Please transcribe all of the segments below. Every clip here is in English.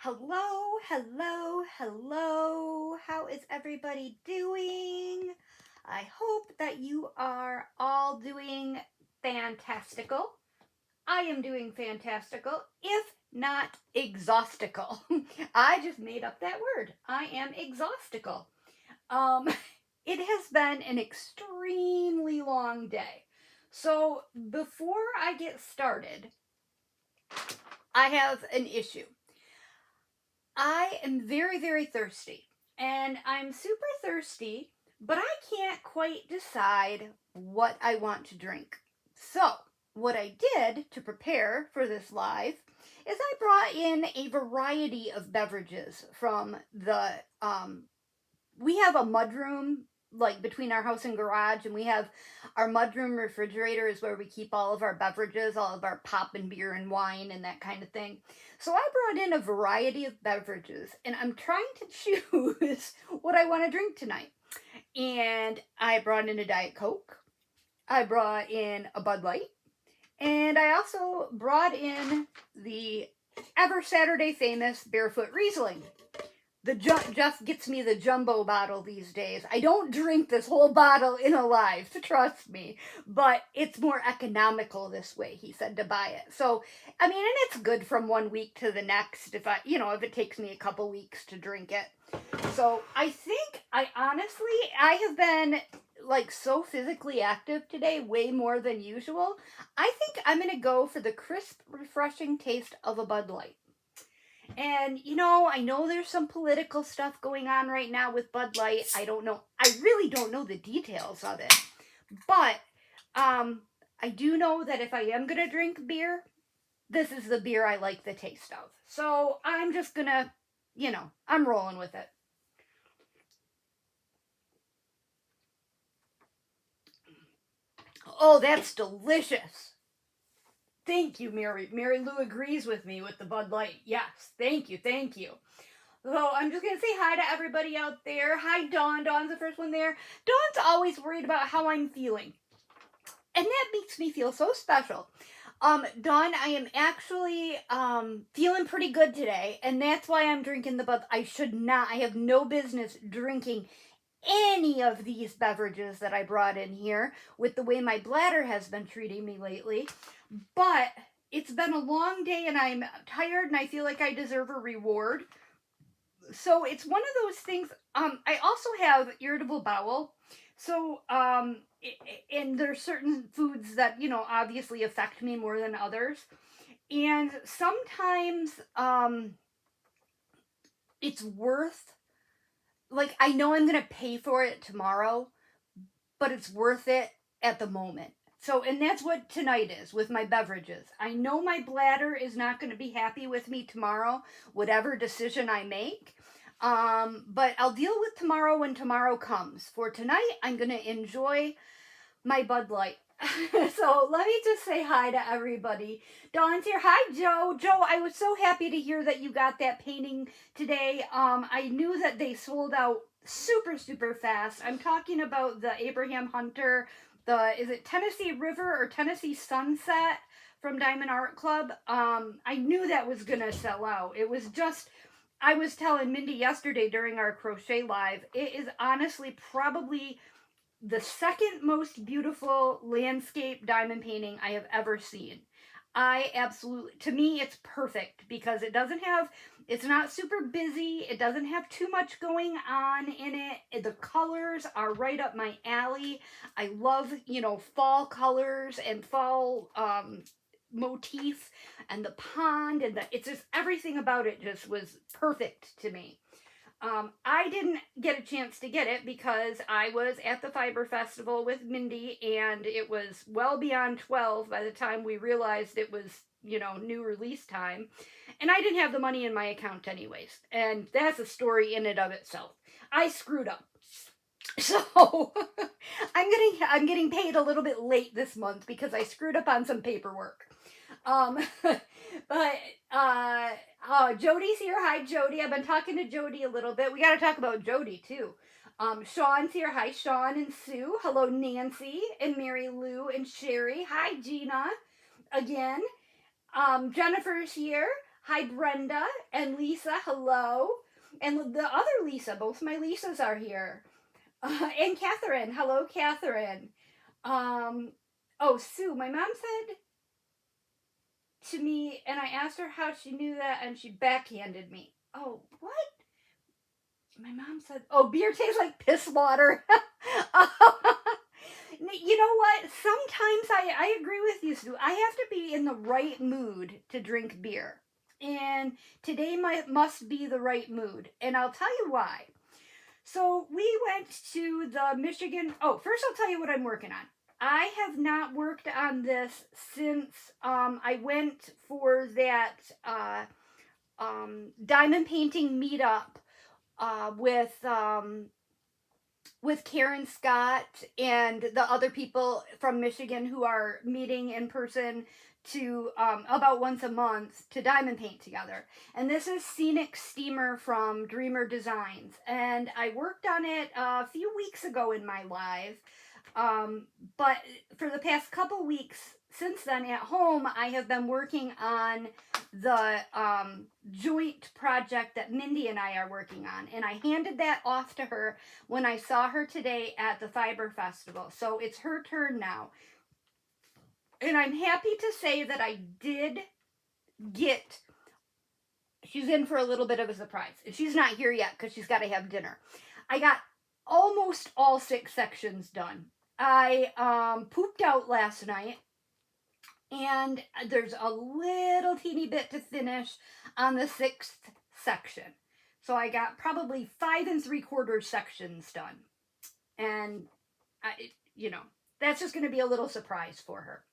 Hello, hello, hello. How is everybody doing? I hope that you are all doing fantastical. I am doing fantastical, if not exhaustical. I just made up that word. I am exhaustical. Um, it has been an extremely long day. So before I get started, I have an issue. I am very, very thirsty. And I'm super thirsty, but I can't quite decide what I want to drink. So, what I did to prepare for this live is I brought in a variety of beverages from we have a mudroom like between our house and garage, and we have our mudroom refrigerator is where we keep all of our beverages, all of our pop and beer and wine and that kind of thing. So I brought in a variety of beverages, and I'm trying to choose what I want to drink tonight. And I brought in a Diet Coke, I brought in a Bud Light, and I also brought in the ever Saturday famous Barefoot Riesling. Jeff gets me the jumbo bottle these days. I don't drink this whole bottle in a live, trust me, but it's more economical this way, he said, to buy it. So, I mean, and it's good from one week to the next if if it takes me a couple weeks to drink it. So, I have been like so physically active today, way more than usual. I think I'm going to go for the crisp, refreshing taste of a Bud Light. And, I know there's some political stuff going on right now with Bud Light. I don't know. I really don't know the details of it. But I do know that if I am going to drink beer, this is the beer I like the taste of. So I'm just going to, I'm rolling with it. Oh, that's delicious. Thank you, Mary. Mary Lou agrees with me with the Bud Light. Yes, thank you, thank you. So I'm just going to say hi to everybody out there. Hi, Dawn. Dawn's the first one there. Dawn's always worried about how I'm feeling. And that makes me feel so special. Dawn, I am actually feeling pretty good today, and that's why I'm drinking the Bud. I have no business drinking any of these beverages that I brought in here with the way my bladder has been treating me lately. But it's been a long day and I'm tired and I feel like I deserve a reward. So it's one of those things. I also have irritable bowel. So, and there's certain foods that, obviously affect me more than others. And sometimes, it's worth, like, I know I'm going to pay for it tomorrow, but it's worth it at the moment. So, and that's what tonight is with my beverages. I know my bladder is not going to be happy with me tomorrow, whatever decision I make. But I'll deal with tomorrow when tomorrow comes. For tonight, I'm going to enjoy my Bud Light. So let me just say hi to everybody. Dawn's here. Hi, Joe. Joe, I was so happy to hear that you got that painting today. I knew that they sold out super, super fast. I'm talking about the Abraham Hunter, is it Tennessee River or Tennessee Sunset from Diamond Art Club? I knew that was going to sell out. It was just, I was telling Mindy yesterday during our crochet live, it is honestly probably the second most beautiful landscape diamond painting I have ever seen. To me, it's perfect because it's not super busy. It doesn't have too much going on in it. The colors are right up my alley. I love, fall colors and fall, motif and the pond and it's just everything about it just was perfect to me. I didn't get a chance to get it because I was at the Fiber Festival with Mindy and it was well beyond 12 by the time we realized it was, new release time. And I didn't have the money in my account anyways. And that's a story in and of itself. I screwed up. So I'm getting paid a little bit late this month because I screwed up on some paperwork. But Jody's here. Hi, Jody. I've been talking to Jody a little bit. We got to talk about Jody too. Sean's here. Hi, Sean and Sue. Hello, Nancy and Mary Lou and Sherry. Hi, Gina. Again. Jennifer's here. Hi, Brenda and Lisa. Hello. And the other Lisa, both my Lisas are here. And Catherine. Hello, Catherine. Oh, Sue, my mom said to me, and I asked her how she knew that, and she backhanded me. Oh, what? My mom said, oh, beer tastes like piss water. You know what? Sometimes I agree with you, Sue. I have to be in the right mood to drink beer. And today must be the right mood. And I'll tell you why. So we went to the Michigan. Oh, first I'll tell you what I'm working on. I have not worked on this since I went for that diamond painting meetup with Karen Scott and the other people from Michigan who are meeting in person to about once a month to diamond paint together. And this is Scenic Steamer from Dreamer Designs. And I worked on it a few weeks ago in my live. But for the past couple weeks since then at home, I have been working on the joint project that Mindy and I are working on. And I handed that off to her when I saw her today at the Fiber Festival. So it's her turn now. And I'm happy to say that I did get, she's in for a little bit of a surprise. She's not here yet because she's got to have dinner. I got almost all 6 sections done. I pooped out last night, and there's a little teeny bit to finish on the 6th section. So I got probably 5 3/4 sections done. And that's just going to be a little surprise for her.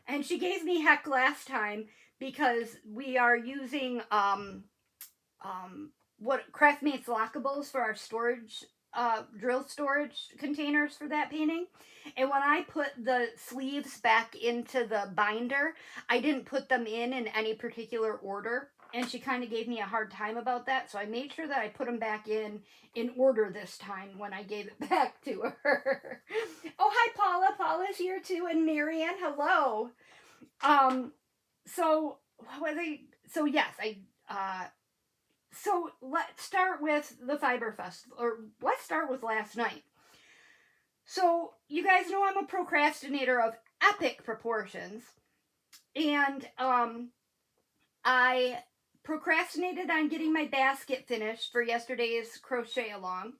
And she gave me heck last time because we are using what Craftmates lockables for our storage drill storage containers for that painting. And when I put the sleeves back into the binder, I didn't put them in any particular order. And she kind of gave me a hard time about that. So I made sure that I put them back in order this time when I gave it back to her. Oh, hi, Paula. Paula's here too. And Marianne, hello. So let's start with the Fiber Festival, or let's start with last night. So you guys know I'm a procrastinator of epic proportions, and I procrastinated on getting my basket finished for yesterday's crochet along,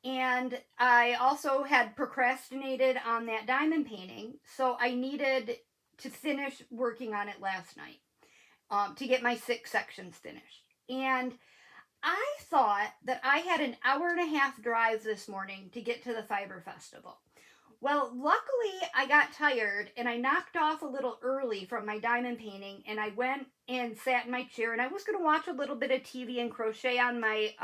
and I also had procrastinated on that diamond painting, so I needed to finish working on it last night to get my 6 sections finished. And I thought that I had an hour and a half drive this morning to get to the Fiber Festival. Well, luckily I got tired and I knocked off a little early from my diamond painting, and I went and sat in my chair, and I was going to watch a little bit of TV and crochet on my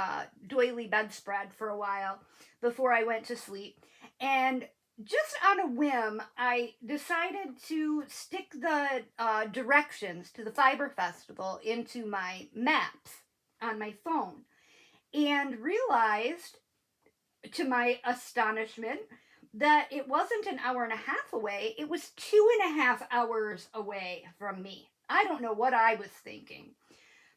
doily bedspread for a while before I went to sleep. And just on a whim, I decided to stick the directions to the Fiber Festival into my maps on my phone, and realized, to my astonishment, that it wasn't an hour and a half away. It was 2.5 hours away from me. I don't know what I was thinking.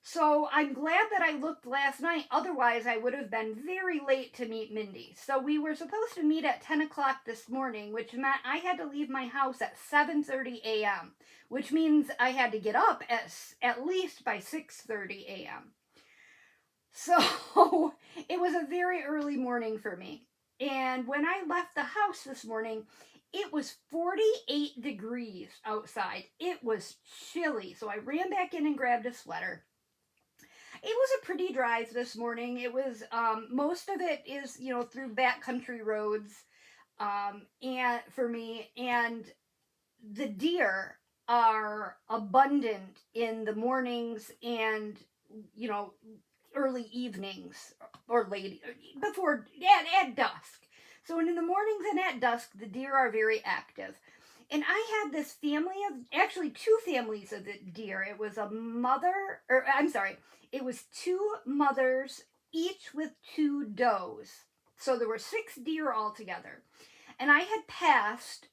So I'm glad that I looked last night. Otherwise, I would have been very late to meet Mindy. So we were supposed to meet at 10 o'clock this morning, which meant I had to leave my house at 7:30 a.m., which means I had to get up at least by 6:30 a.m. So it was a very early morning for me. And when I left the house this morning, it was 48 degrees outside. It was chilly. So I ran back in and grabbed a sweater. It was a pretty drive this morning. It was, most of it is, through backcountry roads, and for me, and the deer are abundant in the mornings and, early evenings or late before at dusk. So in the mornings and at dusk, the deer are very active. And I had this family of, actually 2 families of the deer. It was it was 2 mothers, each with 2 does. So there were 6 deer altogether. And I had passed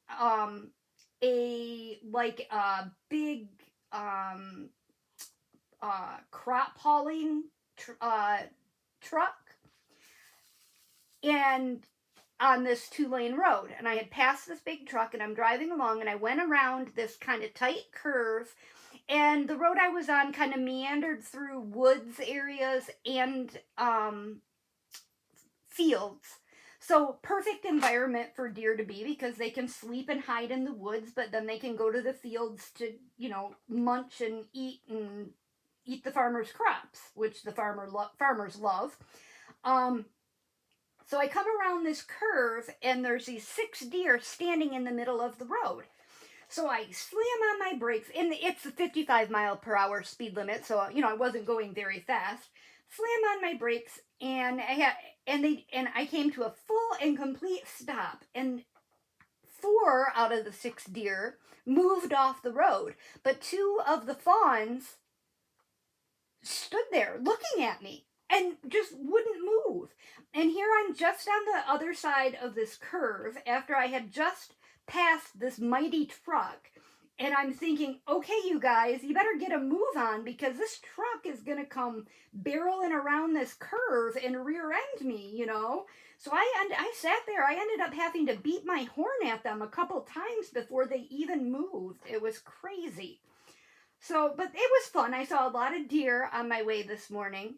a big crop hauling truck, and on this 2-lane road, and I had passed this big truck, and I'm driving along, and I went around this kind of tight curve, and the road I was on kind of meandered through woods areas and fields. So perfect environment for deer to be, because they can sleep and hide in the woods, but then they can go to the fields to, munch and eat the farmer's crops, which the farmers love. So I come around this curve, and there's these 6 deer standing in the middle of the road. So I slam on my brakes, and it's a 55-mile-per-hour speed limit, so I wasn't going very fast. Slam on my brakes, and I came to a full and complete stop, and 4 out of the 6 deer moved off the road, but 2 of the fawns stood there looking at me and just wouldn't move. And here I'm just on the other side of this curve after I had just passed this mighty truck, and I'm thinking, okay, you guys, you better get a move on, because this truck is gonna come barreling around this curve and rear end me, So I sat there. I ended up having to beat my horn at them a couple times before they even moved. It was crazy. So, but it was fun. I saw a lot of deer on my way this morning.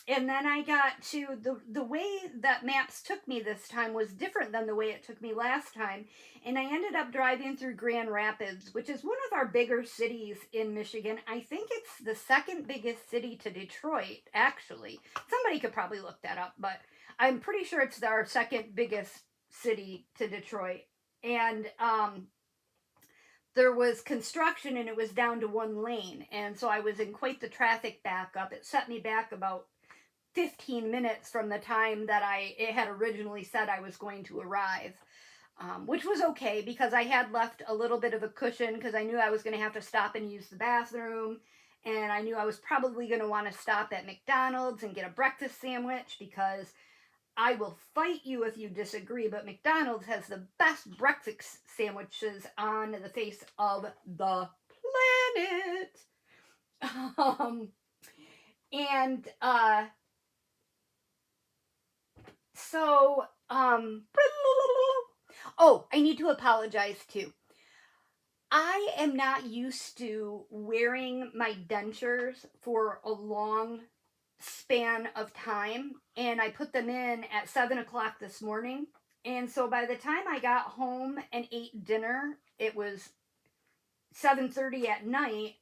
And then I got to the way that maps took me this time was different than the way it took me last time. And I ended up driving through Grand Rapids, which is one of our bigger cities in Michigan. I think it's the second biggest city to Detroit, actually. Somebody could probably look that up, but I'm pretty sure it's our second biggest city to Detroit. And there was construction, and it was down to 1 lane. And so I was in quite the traffic backup. It set me back about 15 minutes from the time that it had originally said I was going to arrive, which was okay, because I had left a little bit of a cushion, because I knew I was going to have to stop and use the bathroom, and I knew I was probably going to want to stop at McDonald's and get a breakfast sandwich, because I will fight you if you disagree, but McDonald's has the best breakfast sandwiches on the face of the planet. And so, oh, I need to apologize too. I am not used to wearing my dentures for a long span of time, and I put them in at 7 o'clock this morning. And so by the time I got home and ate dinner, it was 7:30 at night,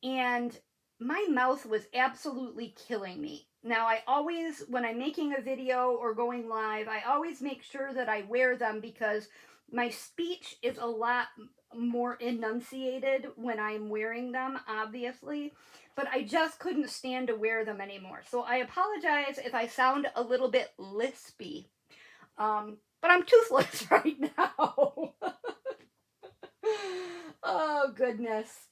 and my mouth was absolutely killing me. Now, I always, when I'm making a video or going live, I always make sure that I wear them, because my speech is a lot more enunciated when I'm wearing them, obviously, but I just couldn't stand to wear them anymore. So I apologize if I sound a little bit lispy, but I'm toothless right now. Oh, goodness.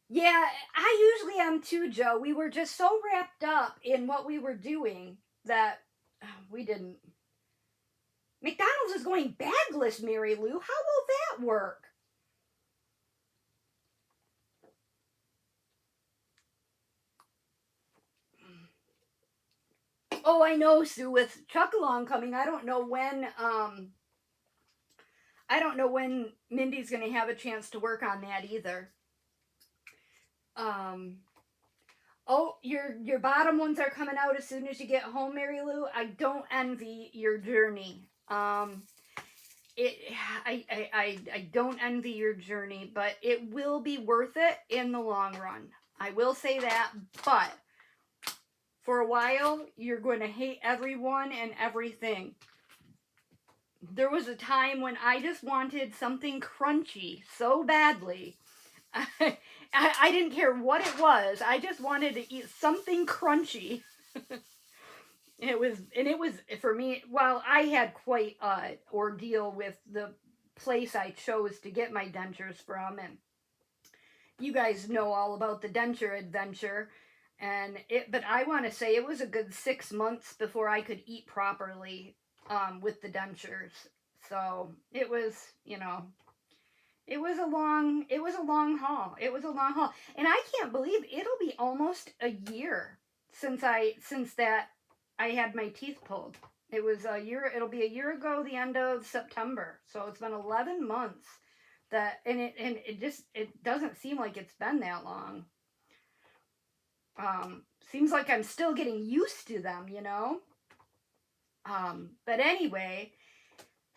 Yeah, I usually am too, Joe. We were just so wrapped up in what we were doing that we didn't. McDonald's is going bagless, Mary Lou. How will that work? Oh, I know, Sue, with Chuck Along coming, I don't know when Mindy's going to have a chance to work on that either. Oh, your bottom ones are coming out as soon as you get home, Mary Lou. I don't envy your journey. I don't envy your journey, but it will be worth it in the long run. I will say that, but for a while, you're going to hate everyone and everything. There was a time when I just wanted something crunchy so badly. I didn't care what it was. I just wanted to eat something crunchy. It was for me. Well, I had quite an ordeal with the place I chose to get my dentures from, and you guys know all about the denture adventure. But I want to say it was a good 6 months before I could eat properly with the dentures. So it was, it was a long haul. It was a long haul. And I can't believe it'll be almost a year since that I had my teeth pulled. It was a year, it'll be a year ago, the end of September. So it's been 11 months that, and it just, it doesn't seem like it's been that long. Seems like I'm still getting used to them, you know? But anyway,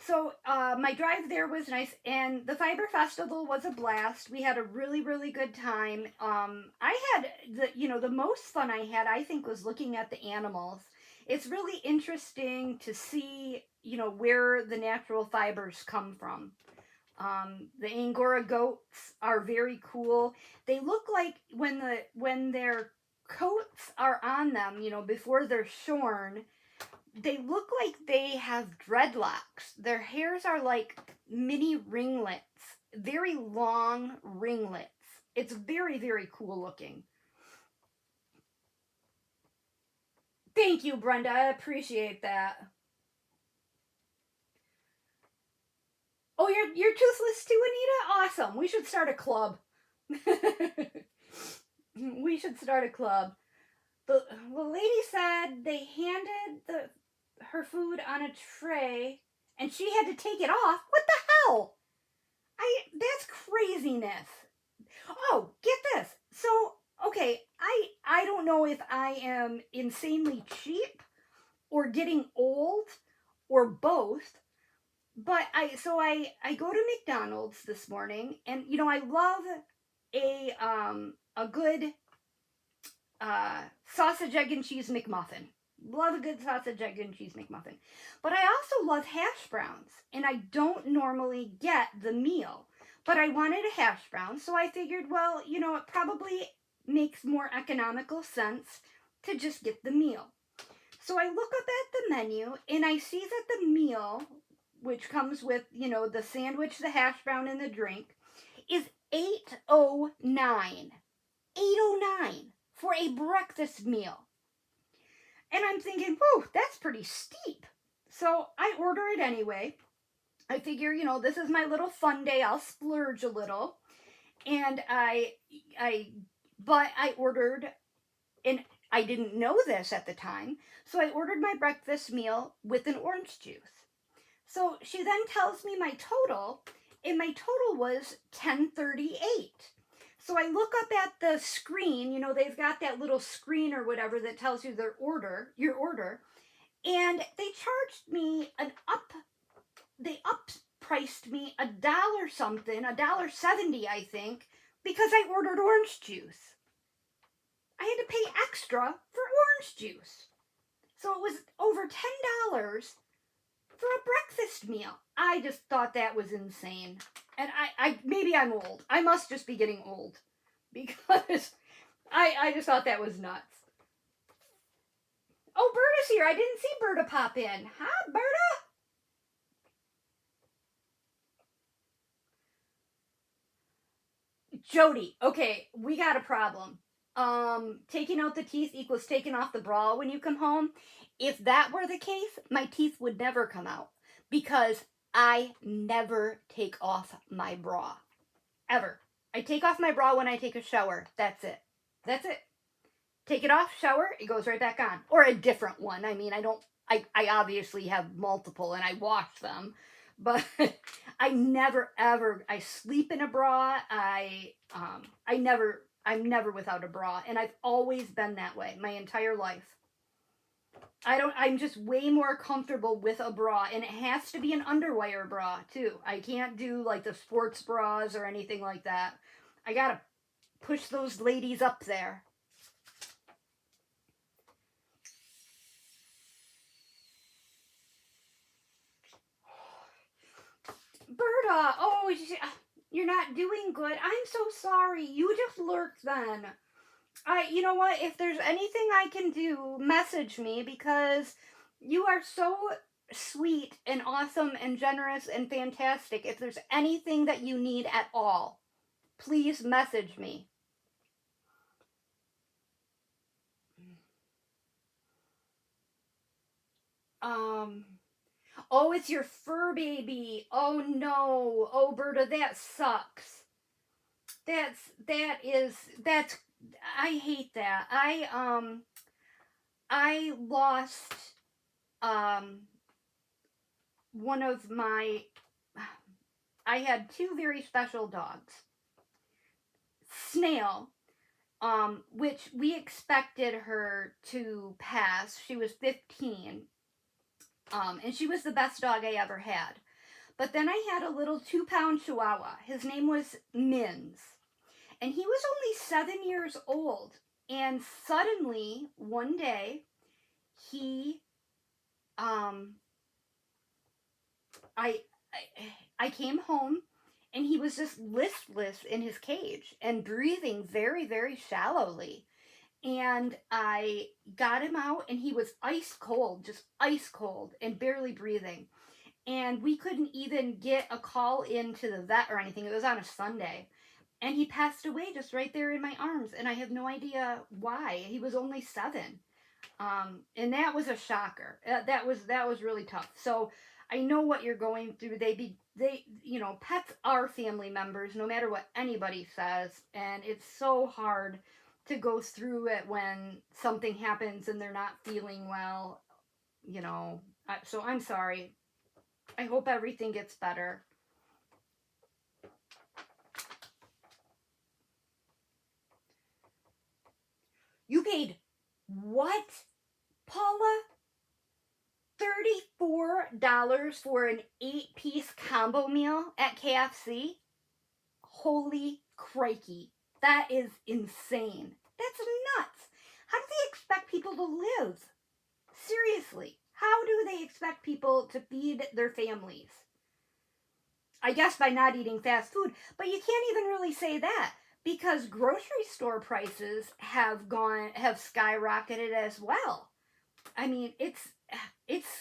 so my drive there was nice, and the Fiber Festival was a blast. We had a really, really good time. I had the most fun I had, I think, was looking at the animals. It's really interesting to see, where the natural fibers come from. The Angora goats are very cool. They look like when their coats are on them, before they're shorn, they look like they have dreadlocks. Their hairs are like mini ringlets, very long ringlets. It's very, very cool looking. Thank you, Brenda. I appreciate that. Oh, you're toothless too, Anita? Awesome. We should start a club. We should start a club. The lady said they handed her food on a tray and she had to take it off. What the hell? That's craziness. Oh, get this. So, okay, I don't know if I am insanely cheap or getting old or both, but I go to McDonald's this morning, and I love a good sausage, egg, and cheese McMuffin. Love a good sausage, egg, and cheese McMuffin. But I also love hash browns, and I don't normally get the meal. But I wanted a hash brown, so I figured, well, it probably makes more economical sense to just get the meal. So I look up at the menu, and I see that the meal, which comes with, the sandwich, the hash brown, and the drink, is $8.09. $8.09 for a breakfast meal. And I'm thinking, whoa, that's pretty steep. So I order it anyway. I figure, this is my little fun day. I'll splurge a little. And but I ordered, and I didn't know this at the time, so I ordered my breakfast meal with an orange juice. So she then tells me my total, and my total was $10.38. So I look up at the screen, they've got that little screen or whatever that tells you your order, and they charged me they priced me $1 something, $1.70, I think, because I ordered orange juice. I had to pay extra for orange juice. So it was over $10 for a breakfast meal. I just thought that was insane. And I maybe I'm old. I must just be getting old. Because I just thought that was nuts. Oh, Berta's here. I didn't see Berta pop in. Hi, Berta. Jody, okay, we got a problem. Taking out the teeth equals taking off the bra when you come home. If that were the case, my teeth would never come out because I never take off my bra. Ever. I take off my bra when I take a shower. That's it. That's it. Take it off, shower, it goes right back on. Or a different one. I mean, I obviously have multiple and I wash them. But I never ever, I sleep in a bra. I'm never without a bra. And I've always been that way my entire life. I'm just way more comfortable with a bra, and it has to be an underwire bra too. I can't do like the sports bras or anything like that. I gotta push those ladies up there. Berta, oh, you're not doing good. I'm so sorry. You just lurked then. You know what? If there's anything I can do, message me because you are so sweet and awesome and generous and fantastic. If there's anything that you need at all, please message me. Um, Oh, it's your fur baby. Oh no. Oh, Berta, that sucks. That's I hate that. I lost um one of my I had two very special dogs. Snail, which we expected her to pass. She was 15. And she was the best dog I ever had. But then I had a little 2-pound Chihuahua. His name was Mins. And he was only 7 years old. And suddenly, one day, he, um, I, I came home and he was just listless in his cage and breathing very, very shallowly. And I got him out and he was ice cold, just ice cold and barely breathing. And we couldn't even get a call into the vet or anything. It was on a Sunday. And he passed away just right there in my arms. And I have no idea why. He was only 7. And that was a shocker. That was really tough. So I know what you're going through. Pets are family members, no matter what anybody says, and it's so hard to go through it when something happens and they're not feeling well. So I'm sorry. I hope everything gets better. You paid what, Paula? $34 for an 8-piece combo meal at KFC? Holy crikey. That is insane. That's nuts. How do they expect people to live? Seriously. How do they expect people to feed their families? I guess by not eating fast food, but you can't even really say that because grocery store prices have skyrocketed as well. I mean, it's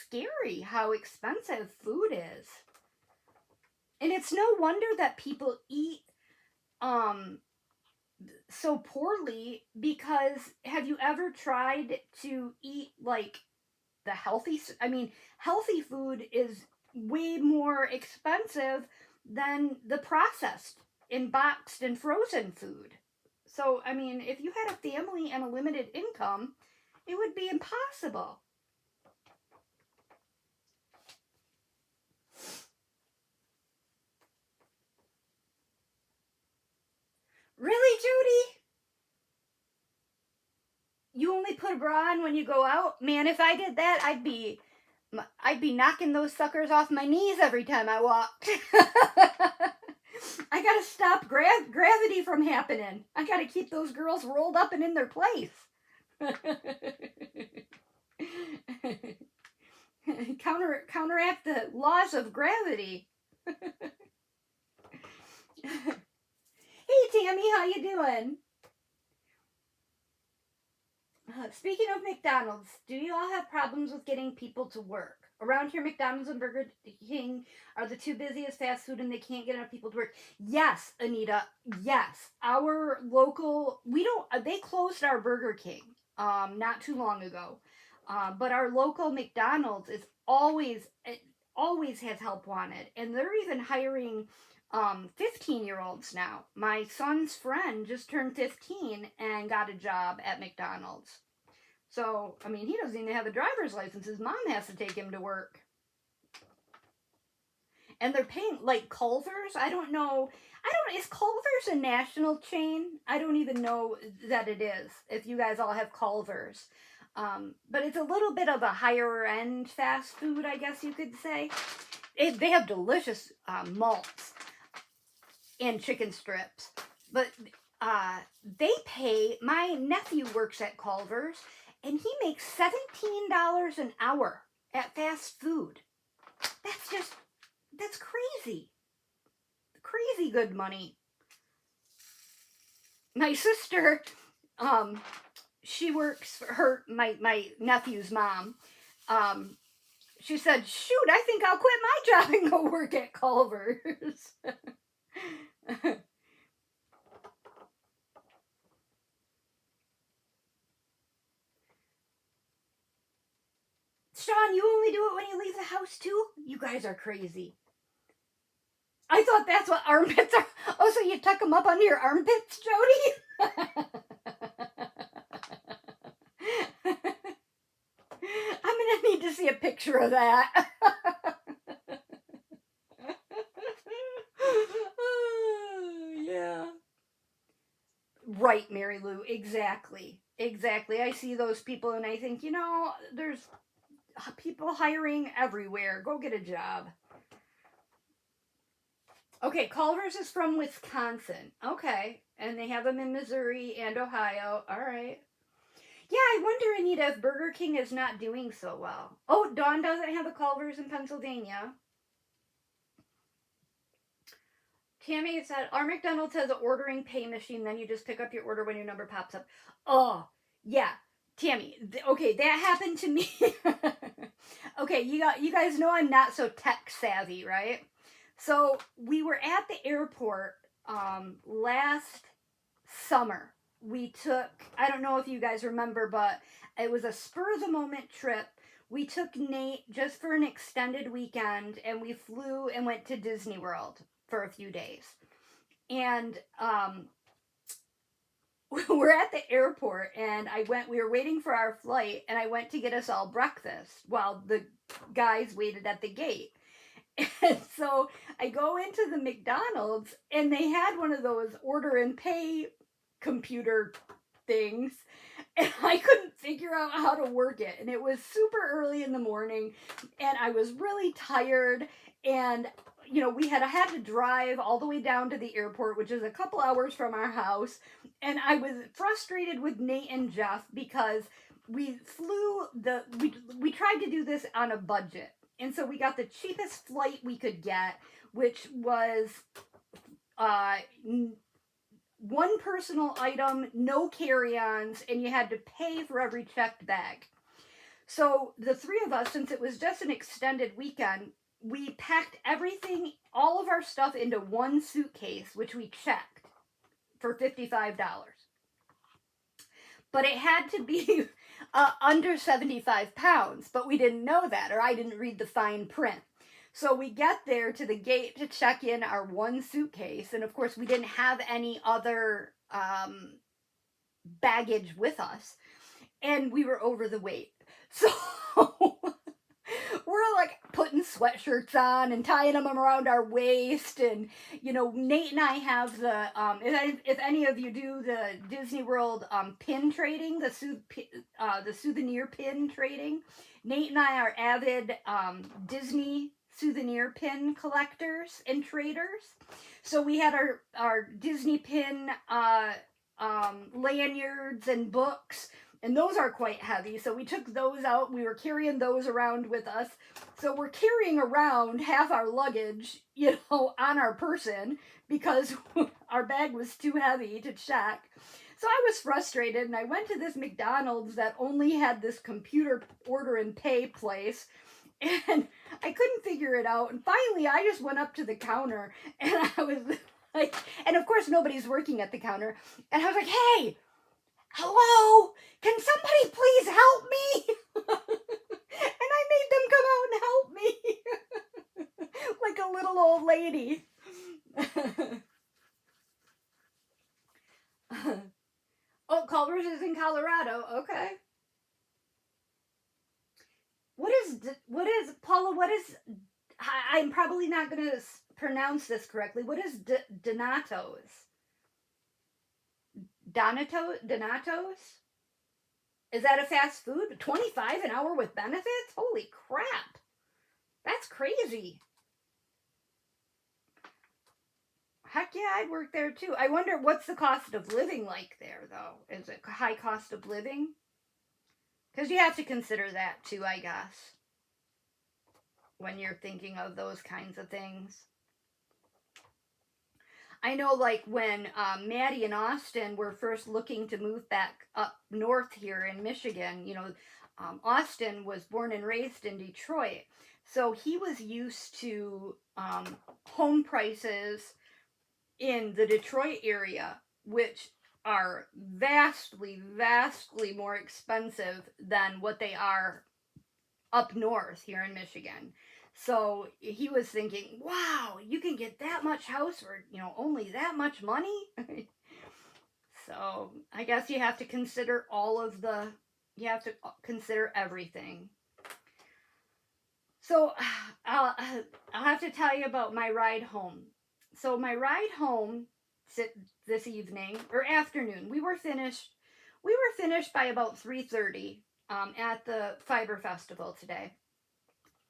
scary how expensive food is. And it's no wonder that people eat so poorly, because have you ever tried to eat like the healthy food is way more expensive than the processed and boxed and frozen food. So, I mean, if you had a family and a limited income, it would be impossible. Really, Judy? You only put a bra on when you go out? Man, if I did that, I'd be knocking those suckers off my knees every time I walked. I gotta stop gravity from happening. I gotta keep those girls rolled up and in their place. Counteract the laws of gravity. Hey Tammy, how you doing? Speaking of McDonald's, do you all have problems with getting people to work? Around here, McDonald's and Burger King are the two busiest fast food and they can't get enough people to work. Yes, Anita, yes. Our local, they closed our Burger King not too long ago. But our local McDonald's is always has help wanted. And they're even hiring 15-year-olds now. My son's friend just turned 15 and got a job at McDonald's. So, I mean, he doesn't even have a driver's license. His mom has to take him to work. And they're paying, like, Culver's. Is Culver's a national chain? I don't even know that it is, if you guys all have Culver's. But it's a little bit of a higher end fast food, I guess you could say. They have delicious malts and chicken strips. But they pay, my nephew works at Culver's, and he makes $17 an hour at fast food. That's crazy. Crazy good money. My sister, she works for my nephew's mom. She said, shoot, I think I'll quit my job and go work at Culver's. Sean, you only do it when you leave the house too? You guys are crazy. I thought that's what armpits are. Oh, so you tuck them up under your armpits, Jody? I'm gonna need to see a picture of that. Yeah. Right, Mary Lou. Exactly. Exactly. I see those people and I think, there's people hiring everywhere. Go get a job. Okay, Culver's is from Wisconsin. Okay. And they have them in Missouri and Ohio. All right. Yeah, I wonder, Anita, if Burger King is not doing so well. Oh, Dawn doesn't have a Culver's in Pennsylvania. Tammy said, our McDonald's has an ordering pay machine, then you just pick up your order when your number pops up. Oh, yeah. Tammy, okay, that happened to me. Okay, you guys know I'm not so tech savvy, right? So we were at the airport last summer. We took, I don't know if you guys remember, but it was a spur of the moment trip. We took Nate just for an extended weekend and we flew and went to Disney World for a few days. And we're at the airport and we were waiting for our flight and I went to get us all breakfast while the guys waited at the gate. And so I go into the McDonald's and they had one of those order and pay computer things and I couldn't figure out how to work it. And it was super early in the morning and I was really tired and we had to drive all the way down to the airport, which is a couple hours from our house. And I was frustrated with Nate and Jeff because we tried to do this on a budget. And so we got the cheapest flight we could get, which was one personal item, no carry-ons, and you had to pay for every checked bag. So the three of us, since it was just an extended weekend, we packed everything, all of our stuff into one suitcase, which we checked for $55. But it had to be under 75 pounds, but we didn't know that, or I didn't read the fine print. So we get there to the gate to check in our one suitcase, and of course we didn't have any other baggage with us, and we were over the weight. So we're like putting sweatshirts on and tying them around our waist, and Nate and I have the if any of you do the Disney World pin trading, the souvenir pin trading, Nate and I are avid Disney souvenir pin collectors and traders. So we had our Disney pin lanyards and books. And those are quite heavy, so we took those out. We were carrying those around with us. So we're carrying around half our luggage, on our person because our bag was too heavy to check. So I was frustrated, and I went to this McDonald's that only had this computer order and pay place, and I couldn't figure it out. And finally, I just went up to the counter, and I was like, and of course, nobody's working at the counter. And I was like, hey, hello, can somebody please help me? And I made them come out and help me. Like a little old lady. Oh, Culver's is in Colorado. Okay. What is, Paula, I'm probably not going to pronounce this correctly. What is Donato's? Donatos? Is that a fast food? $25 an hour with benefits? Holy crap. That's crazy. Heck yeah, I'd work there too. I wonder what's the cost of living like there, though. Is it high cost of living? Because you have to consider that too, I guess, when you're thinking of those kinds of things. I know, like, when Maddie and Austin were first looking to move back up north here in Michigan, Austin was born and raised in Detroit. So he was used to home prices in the Detroit area, which are vastly, vastly more expensive than what they are up north here in Michigan. So he was thinking, wow, you can get that much house for, only that much money? So I guess you have to consider you have to consider everything. So I'll have to tell you about my ride home. So my ride home this evening or afternoon, we were finished. We were finished by about 3:30 at the Fiber Festival today,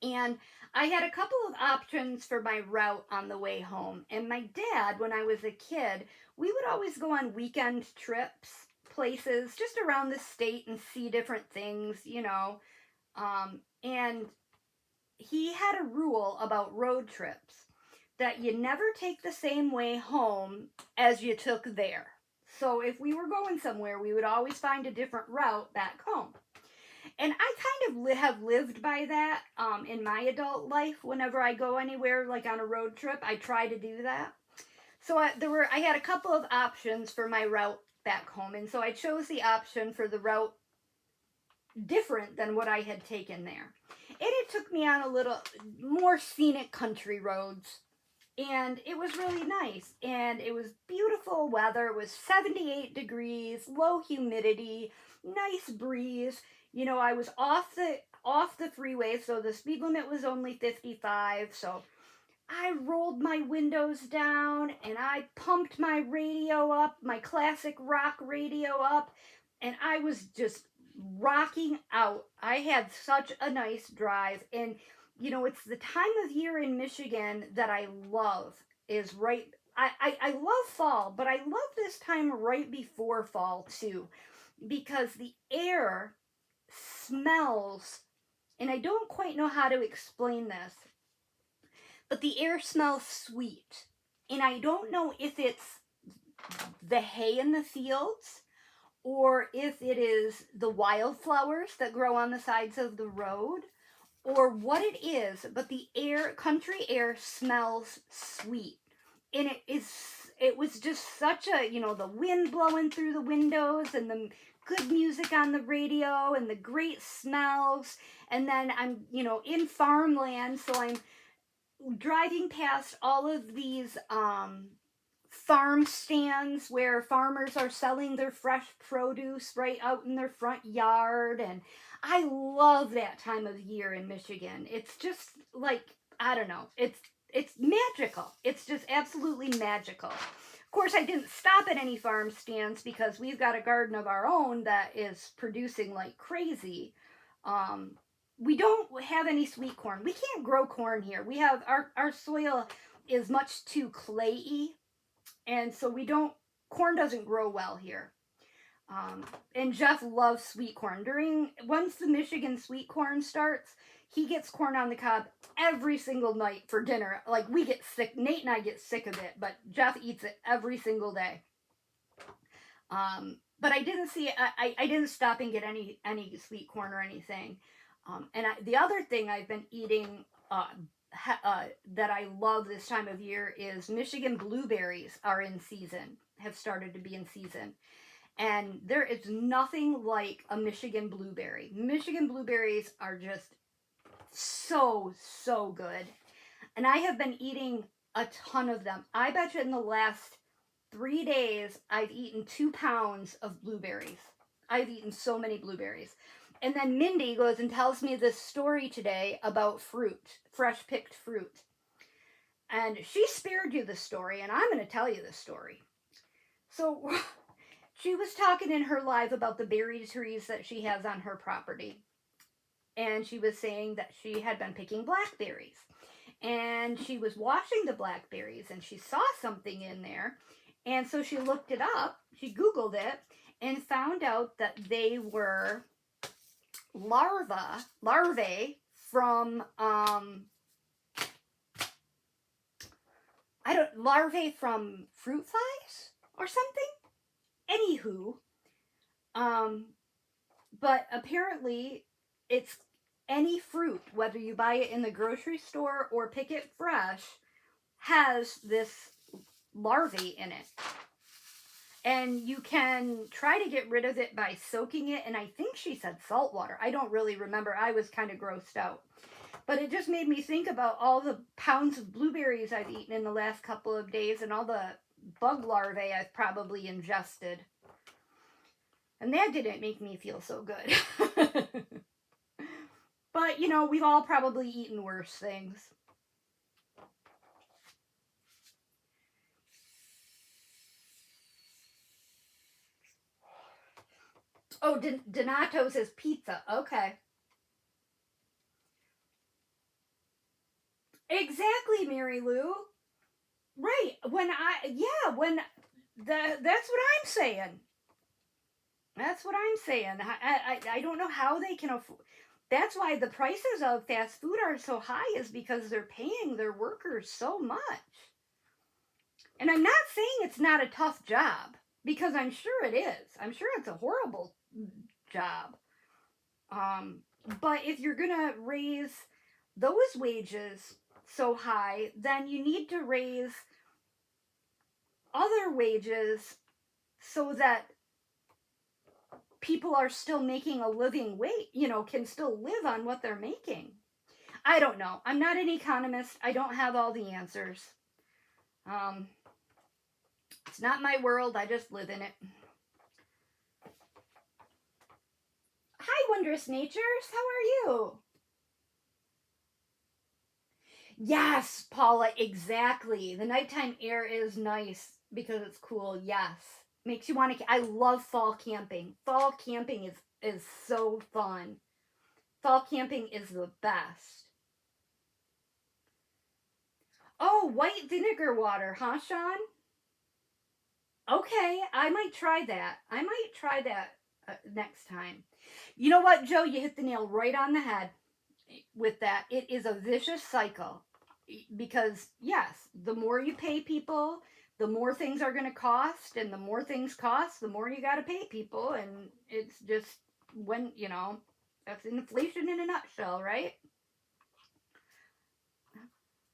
and I had a couple of options for my route on the way home. And my dad, when I was a kid, we would always go on weekend trips, places just around the state and see different things. And he had a rule about road trips that you never take the same way home as you took there. So if we were going somewhere, we would always find a different route back home. And I kind of have lived by that in my adult life. Whenever I go anywhere, like on a road trip, I try to do that. So I had a couple of options for my route back home, and so I chose the option for the route different than what I had taken there. And it took me on a little more scenic country roads, and it was really nice. And it was beautiful weather. It was 78 degrees, low humidity, nice breeze. I was off the freeway, so the speed limit was only 55. So I rolled my windows down and I pumped my radio up, my classic rock radio up, and I was just rocking out. I had such a nice drive. And it's the time of year in Michigan that I love is right. I love fall, but I love this time right before fall too, because the air smells, and I don't quite know how to explain this, but the air smells sweet. And I don't know if it's the hay in the fields or if it is the wildflowers that grow on the sides of the road or what it is, but the country air smells sweet. And it was just such a, the wind blowing through the windows and the good music on the radio and the great smells. And then I'm, in farmland, so I'm driving past all of these farm stands where farmers are selling their fresh produce right out in their front yard. And I love that time of year in Michigan. It's just like, I don't know, it's magical. It's just absolutely magical. Of course, I didn't stop at any farm stands because we've got a garden of our own that is producing like crazy. We don't have any sweet corn. We can't grow corn here. We have our soil is much too clayey, and so corn doesn't grow well here. And Jeff loves sweet corn. Once the Michigan sweet corn starts, he gets corn on the cob every single night for dinner. Like, we get sick. Nate and I get sick of it, but Jeff eats it every single day. But I didn't stop and get any sweet corn or anything. The other thing I've been eating that I love this time of year is Michigan blueberries are in season, have started to be in season. And there is nothing like a Michigan blueberry. Michigan blueberries are just so, so good. And I have been eating a ton of them. I bet you in the last 3 days, I've eaten 2 pounds of blueberries. I've eaten so many blueberries. And then Mindy goes and tells me this story today about fruit, fresh picked fruit. And she spared you the story, and I'm going to tell you the story. So she was talking in her live about the berry trees that she has on her property. And she was saying that she had been picking blackberries. And she was washing the blackberries, and she saw something in there. And so she looked it up, she Googled it, and found out that they were larvae from larvae from fruit flies or something. Anywho, but apparently it's any fruit, whether you buy it in the grocery store or pick it fresh, has this larvae in it. And you can try to get rid of it by soaking it. And I think she said salt water. I don't really remember. I was kind of grossed out. But it just made me think about all the pounds of blueberries I've eaten in the last couple of days and all the bug larvae I've probably ingested. And that didn't make me feel so good. But, you know, we've all probably eaten worse things. Oh, Donato says pizza. Okay. Exactly, Mary Lou. Right. When that's what I'm saying. That's what I'm saying. I don't know how they can afford. That's why the prices of fast food are so high, is because they're paying their workers so much. And I'm not saying it's not a tough job, because I'm sure it is. I'm sure it's a horrible job. But if you're gonna raise those wages so high, then you need to raise other wages so that people are still making a living wage, you know, can still live on what they're making. I don't know. I'm not an economist. I don't have all the answers. It's not my world. I just live in it. Hi, Wondrous Natures. How are you? Yes, Paula, exactly. The nighttime air is nice because it's cool. Yes. Makes you want to. I love fall camping. Fall camping is so fun. Fall camping is the best. Oh, white vinegar water, huh, Sean? Okay, I might try that. Next time. You know what, Joe? You hit the nail right on the head with that. It is a vicious cycle because, yes, the more you pay people, the more things are going to cost, and the more things cost, the more you got to pay people, and it's just when, you know, that's inflation in a nutshell, right?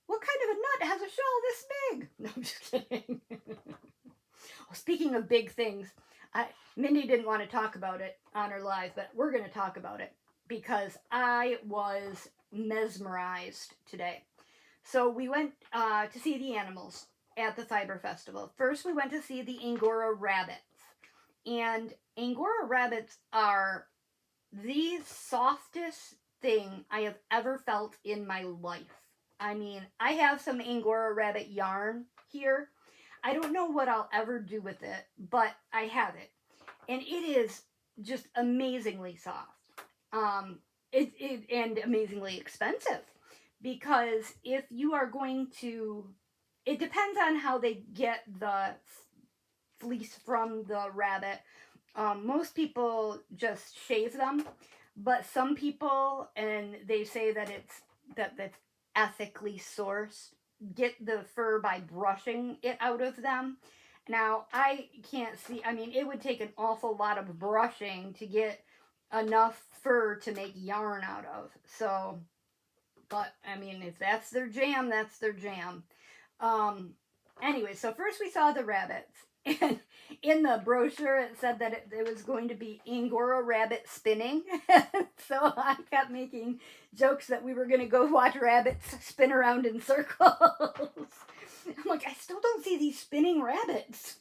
What kind of a nut has a shell this big? No, I'm just kidding. Well, speaking of big things, Mindy didn't want to talk about it on her live, but we're going to talk about it because I was mesmerized today. So we went to see the animals at the Fiber Festival. First, we went to see the Angora rabbits. And Angora rabbits are the softest thing I have ever felt in my life. I mean, I have some Angora rabbit yarn here. I don't know what I'll ever do with it, but I have it. And it is just amazingly soft. And amazingly expensive, because if you are going to, it depends on how they get the fleece from the rabbit. Most people just shave them, but some people, and they say that that's ethically sourced, get the fur by brushing it out of them. Now, I can't see, I mean, it would take an awful lot of brushing to get enough fur to make yarn out of. So, but I mean, if that's their jam, that's their jam. Anyway, so first we saw the rabbits. And in the brochure, it said that it was going to be Angora rabbit spinning. So I kept making jokes that we were going to go watch rabbits spin around in circles. I'm like, I still don't see these spinning rabbits.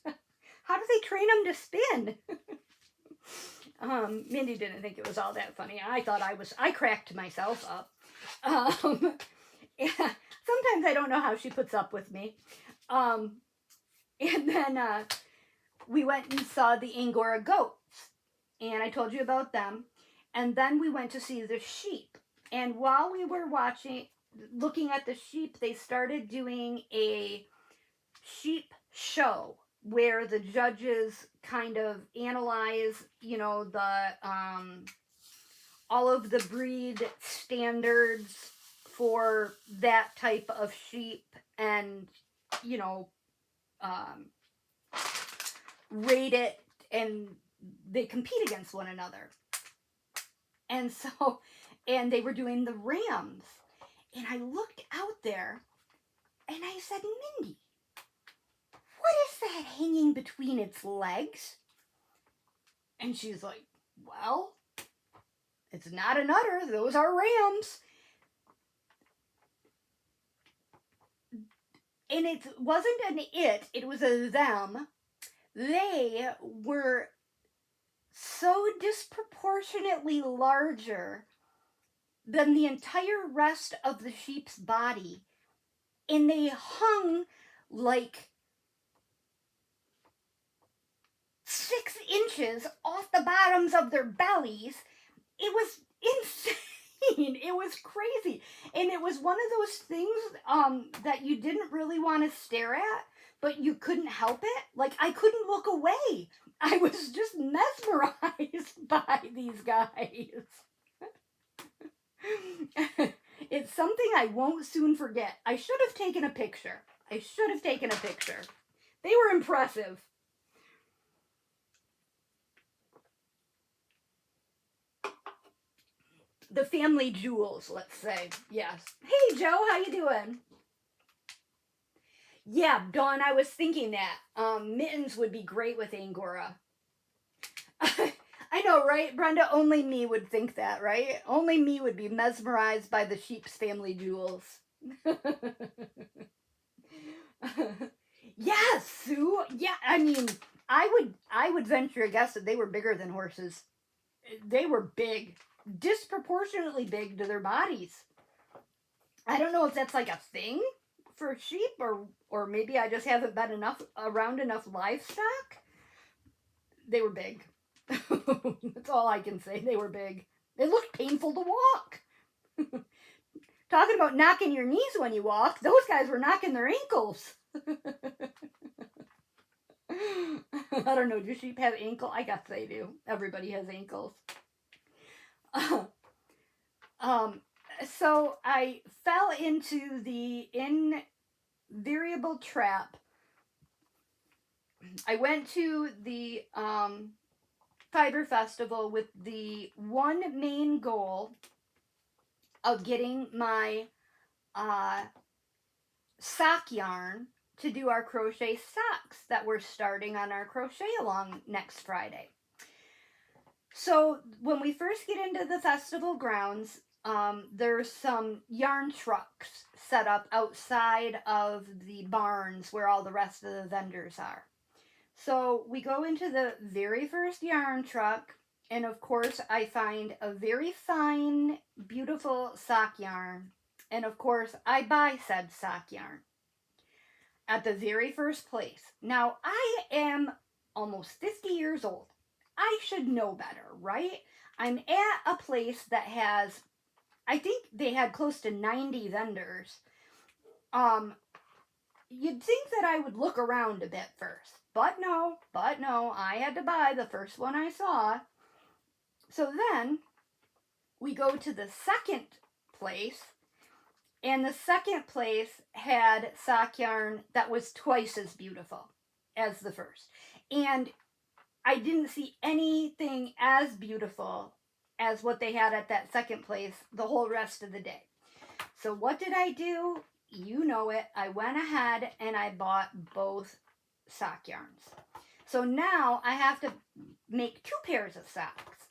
How do they train them to spin? Mindy didn't think it was all that funny. I cracked myself up. Yeah, sometimes I don't know how she puts up with me. And then we went and saw the Angora goats, and I told you about them. And then we went to see the sheep. And while we were looking at the sheep, they started doing a sheep show where the judges kind of analyze, you know, the all of the breed standards for that type of sheep, and, you know, rate it, and they compete against one another. And so, and they were doing the rams. And I looked out there and I said, Mindy, what is that hanging between its legs? And she's like, well, it's not an udder, those are rams. And it wasn't an it was a them. They were so disproportionately larger than the entire rest of the sheep's body. And they hung like 6 inches off the bottoms of their bellies. It was insane. It was crazy. And it was one of those things that you didn't really want to stare at, but you couldn't help it. Like, I couldn't look away. I was just mesmerized by these guys. It's something I won't soon forget. I should have taken a picture. They were impressive. The family jewels, let's say. Yes. Hey, Joe, how you doing? Yeah, Dawn, I was thinking that. Mittens would be great with Angora. I know, right, Brenda? Only me would think that, right? Only me would be mesmerized by the sheep's family jewels. Yes, Sue. Yeah, I mean, I would venture a guess that they were bigger than horses. They were big, disproportionately big to their bodies. I don't know if that's like a thing for sheep, or maybe I just haven't been around enough livestock. They were big. That's all I can say. They were big. They looked painful to walk. Talking about knocking your knees when you walk, those guys were knocking their ankles. I don't know, do sheep have ankle? I guess they do. Everybody has ankles. So I fell into the invariable trap. I went to the Fiber Festival with the one main goal of getting my sock yarn to do our crochet socks that we're starting on our crochet along next Friday. So when we first get into the festival grounds, there's some yarn trucks set up outside of the barns where all the rest of the vendors are. So we go into the very first yarn truck, and of course I find a very fine, beautiful sock yarn. And of course I buy said sock yarn at the very first place. Now I am almost 50 years old. I should know better, right? I'm at a place that has, I think they had close to 90 vendors. You'd think that I would look around a bit first. But no, I had to buy the first one I saw. So then we go to the second place, and the second place had sock yarn that was twice as beautiful as the first. And I didn't see anything as beautiful as what they had at that second place the whole rest of the day. So what did I do? You know it. I went ahead and I bought both sock yarns. So now I have to make 2 pairs of socks.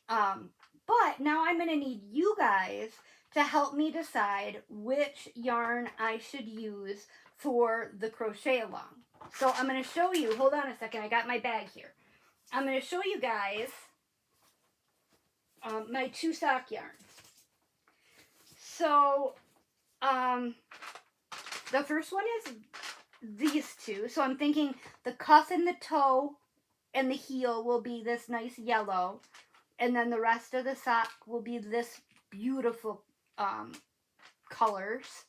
But now I'm going to need you guys to help me decide which yarn I should use for the crochet along. So I'm going to show you, hold on a second, I got my bag here. I'm going to show you guys my 2 sock yarns. So, the first one is these 2. So I'm thinking the cuff and the toe and the heel will be this nice yellow. And then the rest of the sock will be this beautiful colors.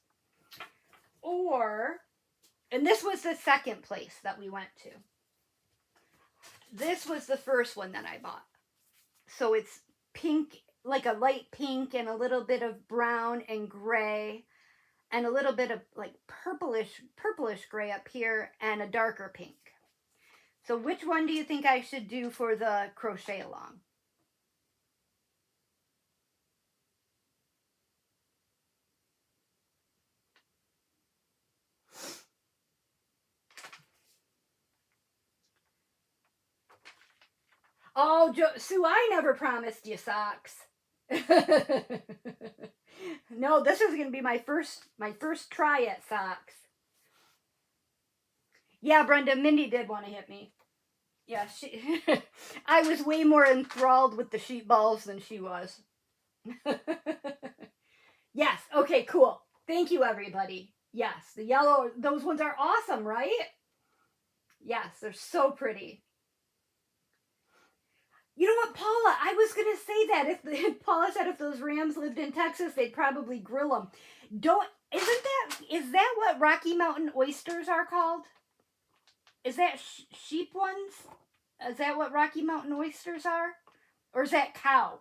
Or, and this was the second place that we went to. This was the first one that I bought. So it's pink, like a light pink and a little bit of brown and gray and a little bit of like purplish gray up here and a darker pink. So which one do you think I should do for the crochet along? Oh, Sue, I never promised you socks. No, this is gonna be my first try at socks. Yeah, Brenda, Mindy did want to hit me. Yeah, she. I was way more enthralled with the sheep balls than she was. Yes. Okay. Cool. Thank you, everybody. Yes, the yellow. Those ones are awesome, right? Yes, they're so pretty. You know what, Paula? I was gonna say that if Paula said if those Rams lived in Texas, they'd probably grill them. Don't. Is that what Rocky Mountain oysters are called? Is that sheep ones? Is that what Rocky Mountain oysters are? Or is that cow?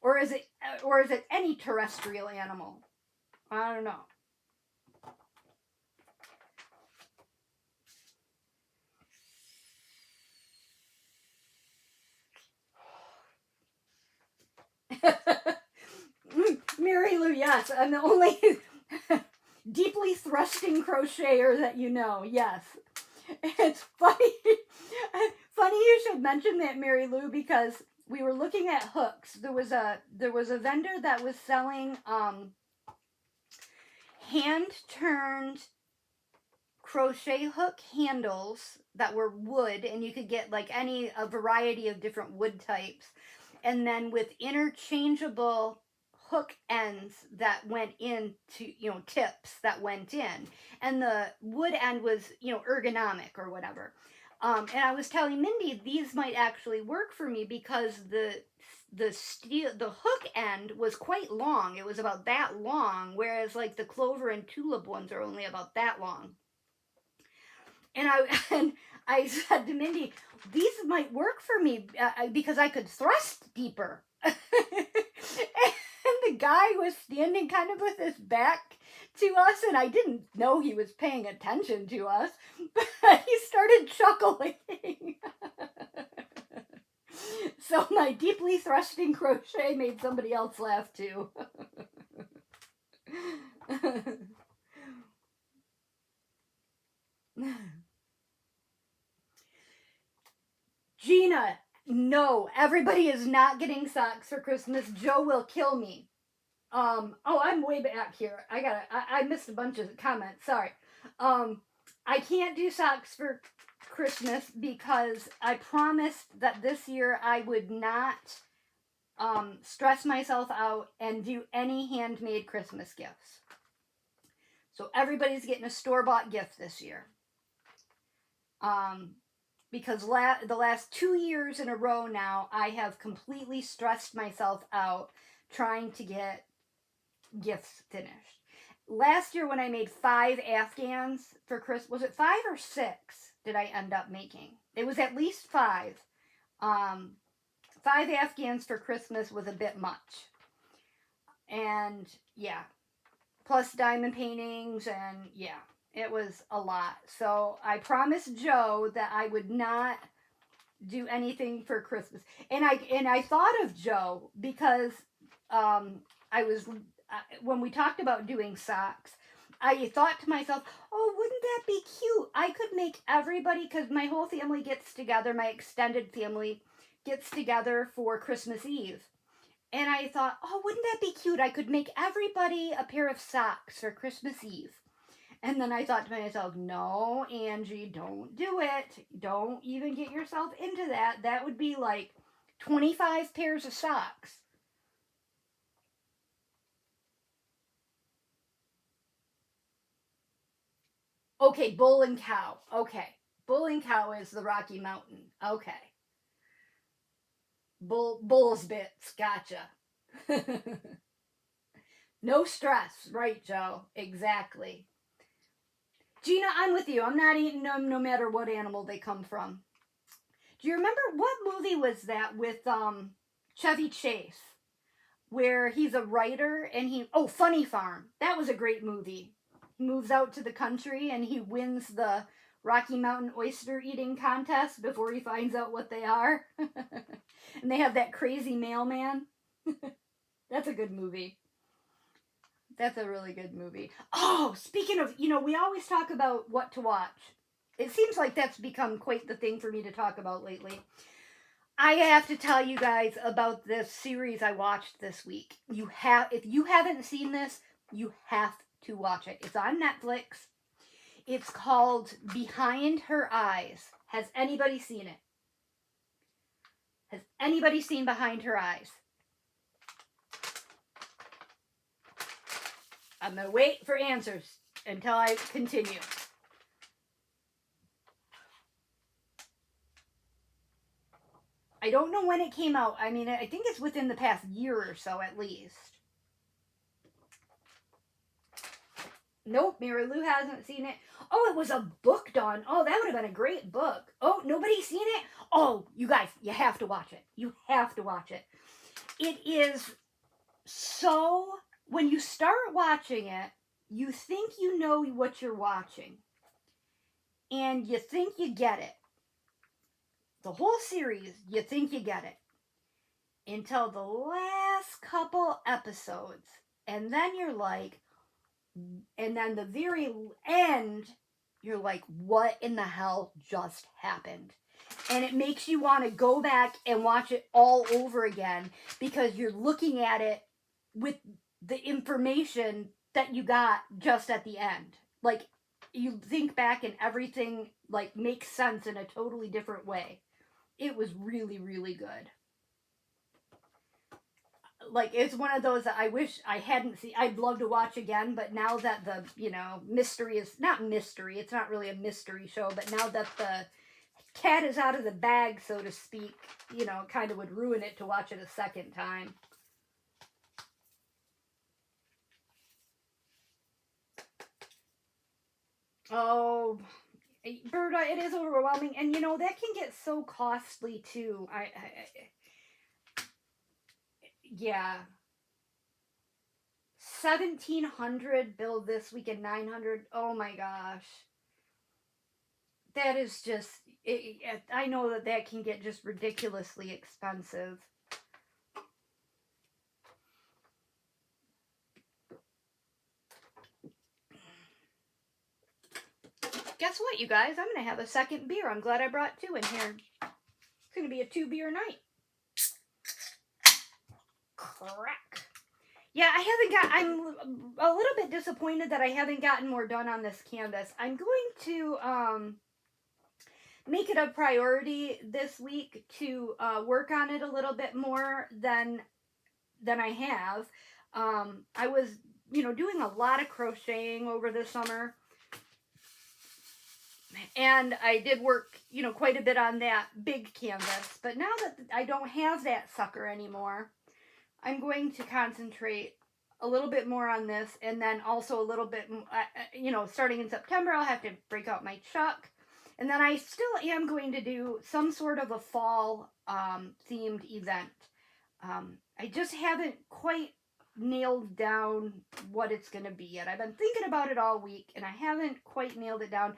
Or is it any terrestrial animal? I don't know. Mary Lou, yes, I'm the only deeply thrusting crocheter that you know. Yes. It's funny. Funny you should mention that, Mary Lou, because we were looking at hooks. There was a vendor that was selling hand turned crochet hook handles that were wood, and you could get like a variety of different wood types, and then with interchangeable hook ends that went into, tips that went in, and the wood end was, ergonomic or whatever. And I was telling Mindy these might actually work for me because the hook end was quite long. It was about that long, whereas like the clover and tulip ones are only about that long. And I said to Mindy, these might work for me because I could thrust deeper. And the guy was standing kind of with his back to us, and I didn't know he was paying attention to us, but he started chuckling. So my deeply thrusting crochet made somebody else laugh too. Gina, no, everybody is not getting socks for Christmas. Joe will kill me. Oh, I'm way back here. I missed a bunch of comments. Sorry. I can't do socks for Christmas because I promised that this year I would not stress myself out and do any handmade Christmas gifts. So everybody's getting a store-bought gift this year. Because the last 2 years in a row now, I have completely stressed myself out trying to get gifts finished. Last year when I made 5 Afghans for Christmas, was it 5 or 6 did I end up making? It was at least 5. 5 Afghans for Christmas was a bit much. And yeah, plus diamond paintings, and yeah, it was a lot. So I promised Joe that I would not do anything for Christmas. And I thought of Joe because I was when we talked about doing socks, I thought to myself, oh, wouldn't that be cute? I could make everybody, because my whole family gets together, my extended family gets together for Christmas Eve. And I thought, oh, wouldn't that be cute? I could make everybody a pair of socks for Christmas Eve. And then I thought to myself, no, Angie, don't do it. Don't even get yourself into that. That would be like 25 pairs of socks. Okay, bull and cow. Okay. Bull and cow is the Rocky Mountain. Okay. Bull's bits. Gotcha. No stress. Right, Joe. Exactly. Gina, I'm with you. I'm not eating them no matter what animal they come from. Do you remember what movie was that with Chevy Chase? Where he's a writer and Funny Farm. That was a great movie. He moves out to the country and he wins the Rocky Mountain oyster eating contest before he finds out what they are. And they have that crazy mailman. That's a good movie. That's a really good movie. Oh, speaking of, we always talk about what to watch. It seems like that's become quite the thing for me to talk about lately. I have to tell you guys about this series I watched this week. If you haven't seen this, you have to watch it. It's on Netflix. It's called Behind Her Eyes. Has anybody seen it? Has anybody seen Behind Her Eyes? I'm going to wait for answers until I continue. I don't know when it came out. I mean, I think it's within the past year or so at least. Nope, Mary Lou hasn't seen it. Oh, it was a book, Dawn. Oh, that would have been a great book. Oh, nobody's seen it? Oh, you guys, you have to watch it. You have to watch it. It is so, when you start watching it, you think you know what you're watching. And you think you get it. The whole series, you think you get it. Until the last couple episodes. And then you're like, and then the very end, you're like, what in the hell just happened? And it makes you want to go back and watch it all over again because you're looking at it with the information that you got just at the end. Like, you think back and everything like makes sense in a totally different way. It was really, really good. Like, it's one of those that I wish I hadn't seen. I'd love to watch again, but now that the mystery is not mystery, it's not really a mystery show, but now that the cat is out of the bag, so to speak, it kind of would ruin it to watch it a second time. Oh, Berta, it is overwhelming, and that can get so costly too. Yeah. 1,700 billed this week and 900. Oh my gosh. That is just, I know that can get just ridiculously expensive. Guess what, you guys? I'm going to have a second beer. I'm glad I brought two in here. It's going to be a 2-beer night. Crack. Yeah, I'm a little bit disappointed that I haven't gotten more done on this canvas. I'm going to make it a priority this week to work on it a little bit more than I have. I was, doing a lot of crocheting over the summer. And I did work, quite a bit on that big canvas. But now that I don't have that sucker anymore, I'm going to concentrate a little bit more on this. And then also a little bit, starting in September, I'll have to break out my chuck. And then I still am going to do some sort of a fall themed event. I just haven't quite nailed down what it's going to be yet. I've been thinking about it all week and I haven't quite nailed it down.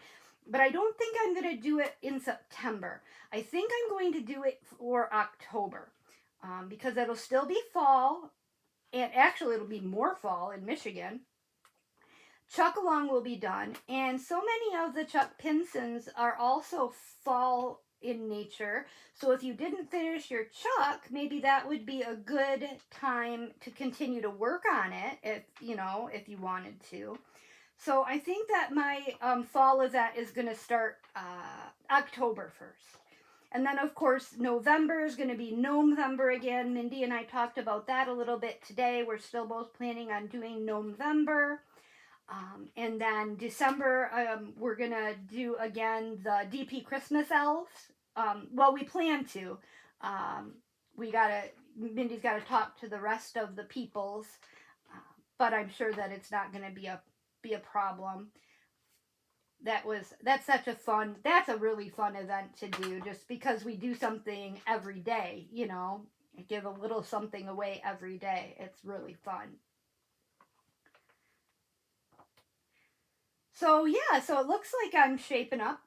But I don't think I'm going to do it in September. I think I'm going to do it for October. Because it'll still be fall. And actually it'll be more fall in Michigan. Chuck along will be done. And so many of the Chuck Pinsons are also fall in nature. So if you didn't finish your Chuck, maybe that would be a good time to continue to work on it if you wanted to. So I think that my fall event is going to start October 1st. And then, of course, November is going to be Gnomevember again. Mindy and I talked about that a little bit today. We're still both planning on doing Gnomevember. And then December, we're going to do, again, the DP Christmas Elves. Well, we plan to. Mindy's got to talk to the rest of the peoples. But I'm sure that it's not going to be a problem. That's a really fun event to do, just because we do something every day, give a little something away every day. It's really fun. So yeah, so it looks like I'm shaping up,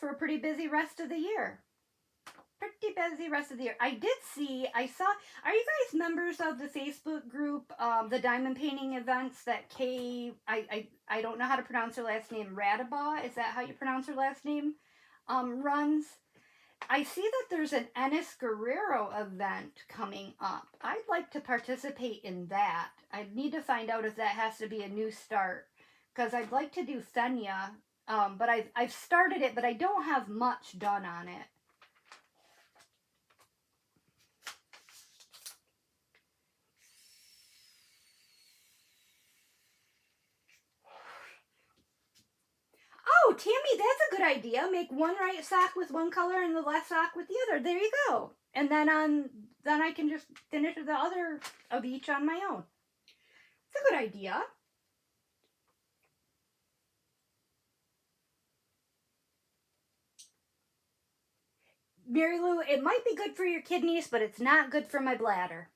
for a pretty busy rest of the year. pretty busy rest of the year. I saw, are you guys members of the Facebook group, the diamond painting events that I don't know how to pronounce her last name, Radaba, is that how you pronounce her last name, runs? I see that there's an Enis Guerrero event coming up. I'd like to participate in that. I need to find out if that has to be a new start, because I'd like to do Fenya, but I've started it, but I don't have much done on it. Oh, Tammy, that's a good idea. Make one right sock with one color and the left sock with the other. There you go. And then I can just finish the other of each on my own. It's a good idea. Mary Lou, it might be good for your kidneys, but it's not good for my bladder.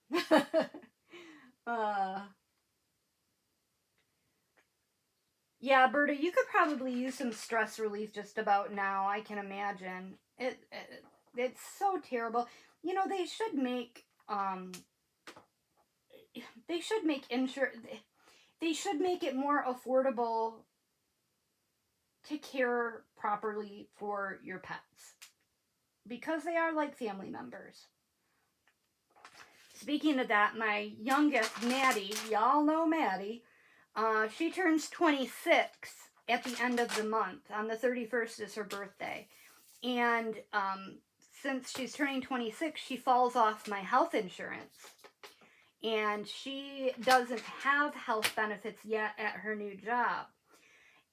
Yeah, Berta, you could probably use some stress relief just about now. I can imagine. It's so terrible. You know, they should make they should make it more affordable to care properly for your pets, because they are like family members. Speaking of that, my youngest, Maddie, y'all know Maddie, she turns 26 at the end of the month. On the 31st is her birthday. And since she's turning 26, she falls off my health insurance. And she doesn't have health benefits yet at her new job.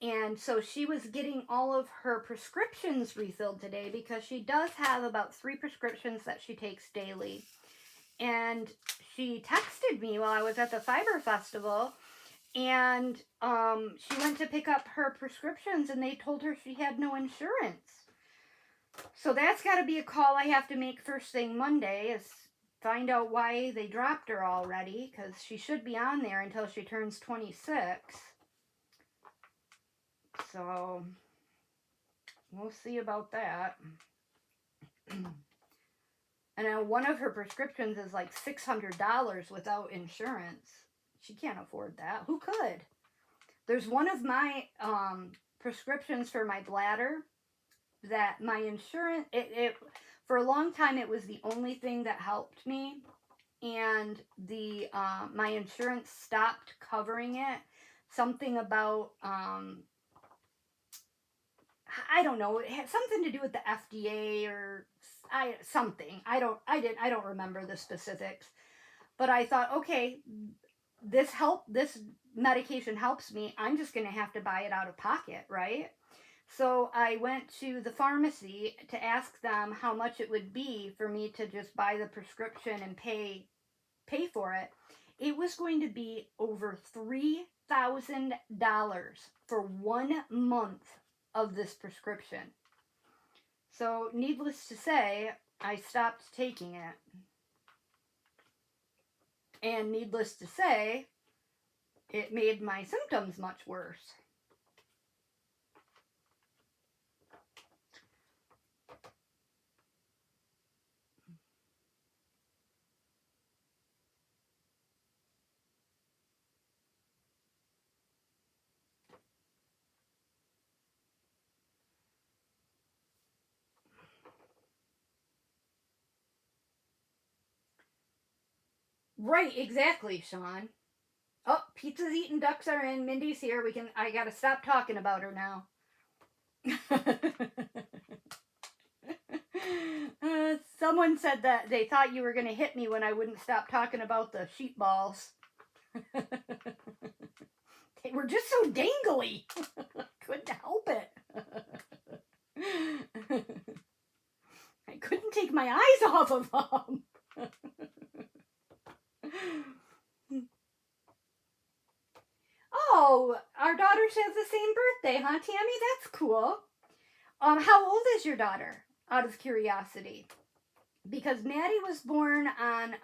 And so she was getting all of her prescriptions refilled today, because she does have about 3 prescriptions that she takes daily. And she texted me while I was at the Fiber Festival, and she went to pick up her prescriptions, and they told her she had no insurance. So that's got to be a call I have to make first thing Monday, is find out why they dropped her already, because she should be on there until she turns 26. So we'll see about that. And now one of her prescriptions is like $600 without insurance. She can't afford that. Who could? There's one of my prescriptions for my bladder that my insurance, for a long time it was the only thing that helped me, and the my insurance stopped covering it. Something about I don't know, it had something to do with the FDA or something. I don't remember the specifics. But I thought, okay, this medication helps me. I'm just going to have to buy it out of pocket, right? So I went to the pharmacy to ask them how much it would be for me to just buy the prescription and pay for it. It was going to be over $3,000 for 1 month of this prescription. So needless to say, I stopped taking it. And needless to say, it made my symptoms much worse. Right, exactly, Sean. Oh, pizza's eaten, ducks are in, Mindy's here. I gotta stop talking about her now. Someone said that they thought you were gonna hit me when I wouldn't stop talking about the sheep balls. They were just so dangly. Couldn't help it. I couldn't take my eyes off of them. Oh, our daughter has the same birthday, huh, Tammy? That's cool. How old is your daughter, out of curiosity? Because Maddie was born on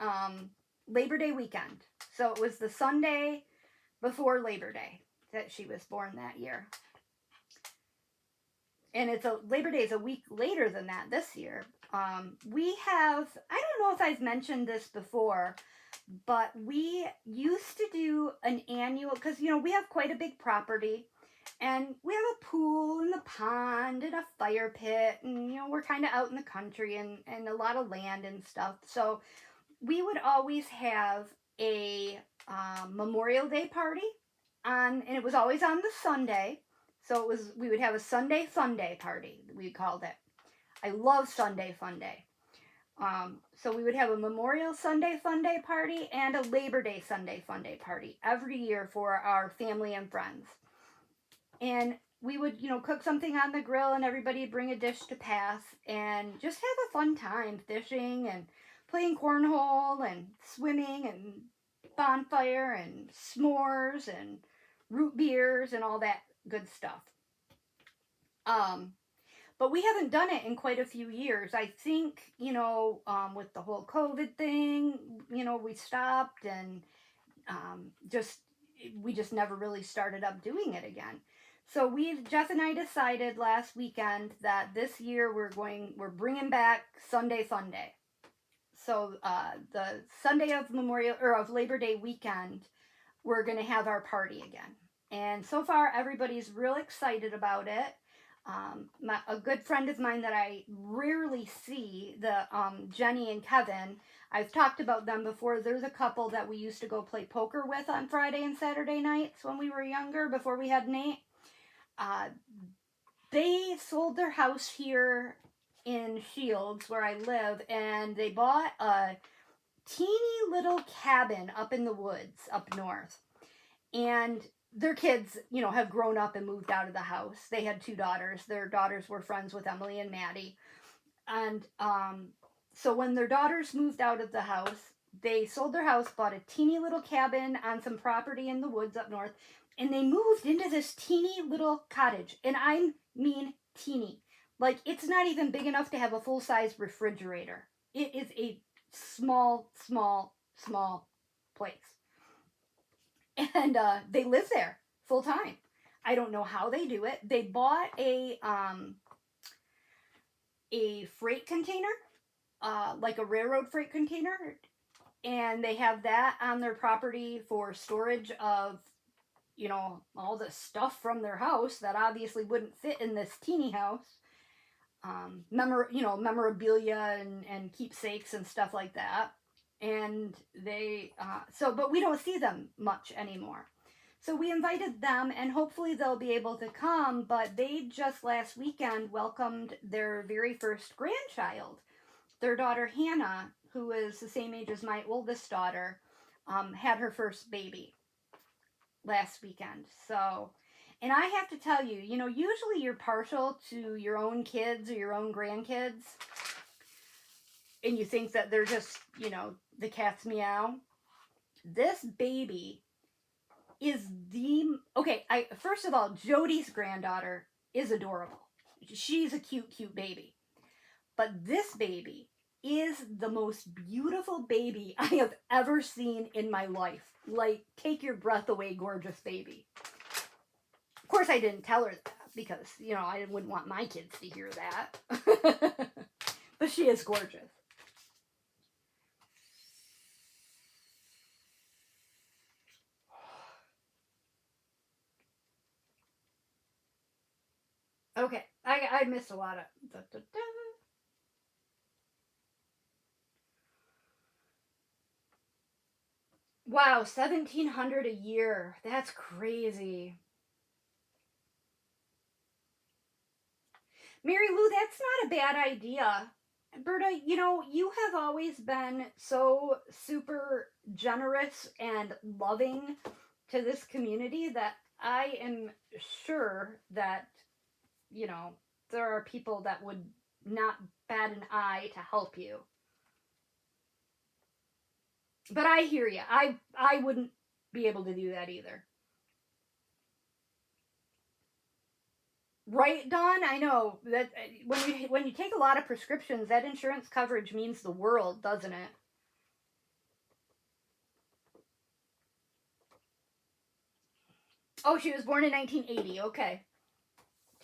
Labor Day weekend. So it was the Sunday before Labor Day that she was born that year. and Labor Day is a week later than that this year. We have, I don't know if I've mentioned this before, but we used to do an annual, because, we have quite a big property, and we have a pool and the pond and a fire pit, and, we're kind of out in the country, and a lot of land and stuff. So we would always have a Memorial Day party and it was always on the Sunday. So we would have a Sunday Fun Day party, we called it. I love Sunday Fun Day. So we would have a Memorial Sunday Fun Day party and a Labor Day Sunday Fun Day party every year for our family and friends. And we would, cook something on the grill and everybody would bring a dish to pass and just have a fun time fishing and playing cornhole and swimming and bonfire and s'mores and root beers and all that good stuff. But we haven't done it in quite a few years. I think, with the whole COVID thing, we stopped and we just never really started up doing it again. So Jeff and I decided last weekend that this year we're bringing back Sunday Fun Day. So the Sunday of Labor Day weekend, we're going to have our party again. And so far, everybody's real excited about it. A good friend of mine that I rarely see, Jenny and Kevin, I've talked about them before. There's a couple that we used to go play poker with on Friday and Saturday nights when we were younger, before we had Nate. They sold their house here in Shields, where I live, and they bought a teeny little cabin up in the woods up north. And their kids, have grown up and moved out of the house. They had 2 daughters. Their daughters were friends with Emily and Maddie. And so when their daughters moved out of the house, they sold their house, bought a teeny little cabin on some property in the woods up north, and they moved into this teeny little cottage. And I mean teeny. Like, it's not even big enough to have a full-size refrigerator. It is a small, small, small place. And they live there full time. I don't know how they do it. They bought a freight container, like a railroad freight container, and they have that on their property for storage of, all the stuff from their house that obviously wouldn't fit in this teeny house. Memorabilia and keepsakes and stuff like that. And they, but we don't see them much anymore. So we invited them, and hopefully they'll be able to come, but they just last weekend welcomed their very first grandchild. Their daughter Hannah, who is the same age as my oldest daughter, had her first baby last weekend. So, and I have to tell you, usually you're partial to your own kids or your own grandkids, and you think that they're just, the cat's meow. This baby is first of all, Jody's granddaughter is adorable. She's a cute, cute baby. But this baby is the most beautiful baby I have ever seen in my life. Like, take your breath away, gorgeous baby. Of course, I didn't tell her that because, I wouldn't want my kids to hear that. But she is gorgeous. Okay, I missed a lot of... Wow, $1,700 a year. That's crazy. Mary Lou, that's not a bad idea. Berta, you have always been so super generous and loving to this community that I am sure that, there are people that would not bat an eye to help you. But I hear you. I wouldn't be able to do that either. Right, Dawn? I know that when you take a lot of prescriptions, that insurance coverage means the world, doesn't it? Oh, she was born in 1980. Okay.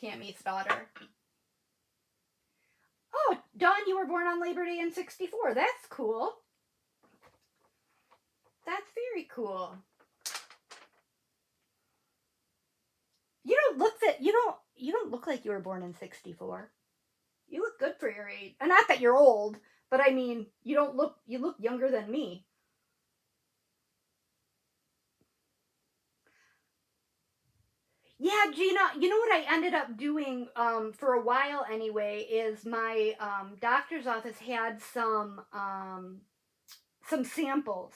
Tammy's daughter. Oh, Dawn, you were born on Labor Day in 64. That's cool. That's very cool. You don't look like you were born in 64. You look good for your age. And not that you're old, but I mean, you look younger than me. Yeah, Gina, you know what I ended up doing for a while anyway is my doctor's office had some samples.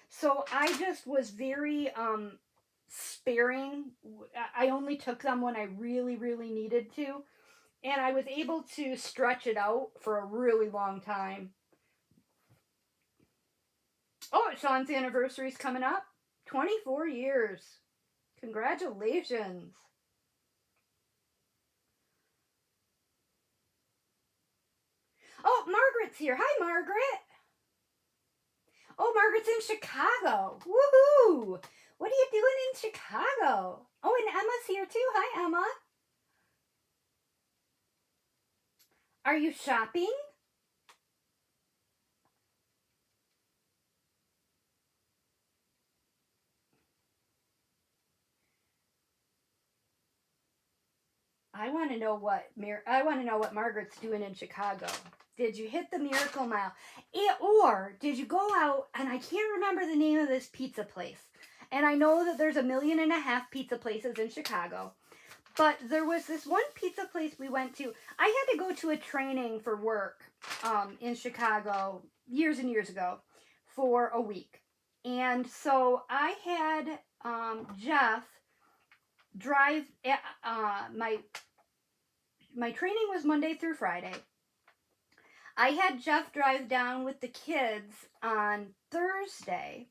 So I just was very sparing. I only took them when I really, really needed to. And I was able to stretch it out for a really long time. Oh, Sean's anniversary's coming up. 24 years. Congratulations. Oh, Margaret's here. Hi, Margaret. Oh, Margaret's in Chicago. Woohoo! What are you doing in Chicago? Oh, and Emma's here too. Hi, Emma. Are you shopping? I want to know what Margaret's doing in Chicago. Did you hit the Miracle Mile? Or did you go out, and I can't remember the name of this pizza place. And I know that there's 1.5 million pizza places in Chicago. But there was this one pizza place we went to. I had to go to a training for work in Chicago years and years ago for a week. And so I had Jeff drive. My training was Monday through Friday. I had Jeff drive down with the kids on Thursday.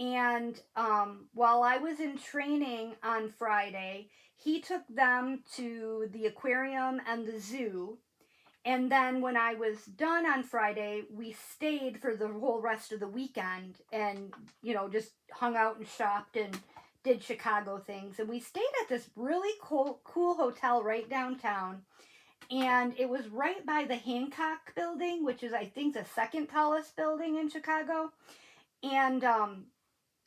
And while I was in training on Friday, he took them to the aquarium and the zoo. And then when I was done on Friday, we stayed for the whole rest of the weekend and, just hung out and shopped and did Chicago things. And we stayed at this really cool hotel right downtown. And it was right by the Hancock building, which is, I think, the second tallest building in Chicago. And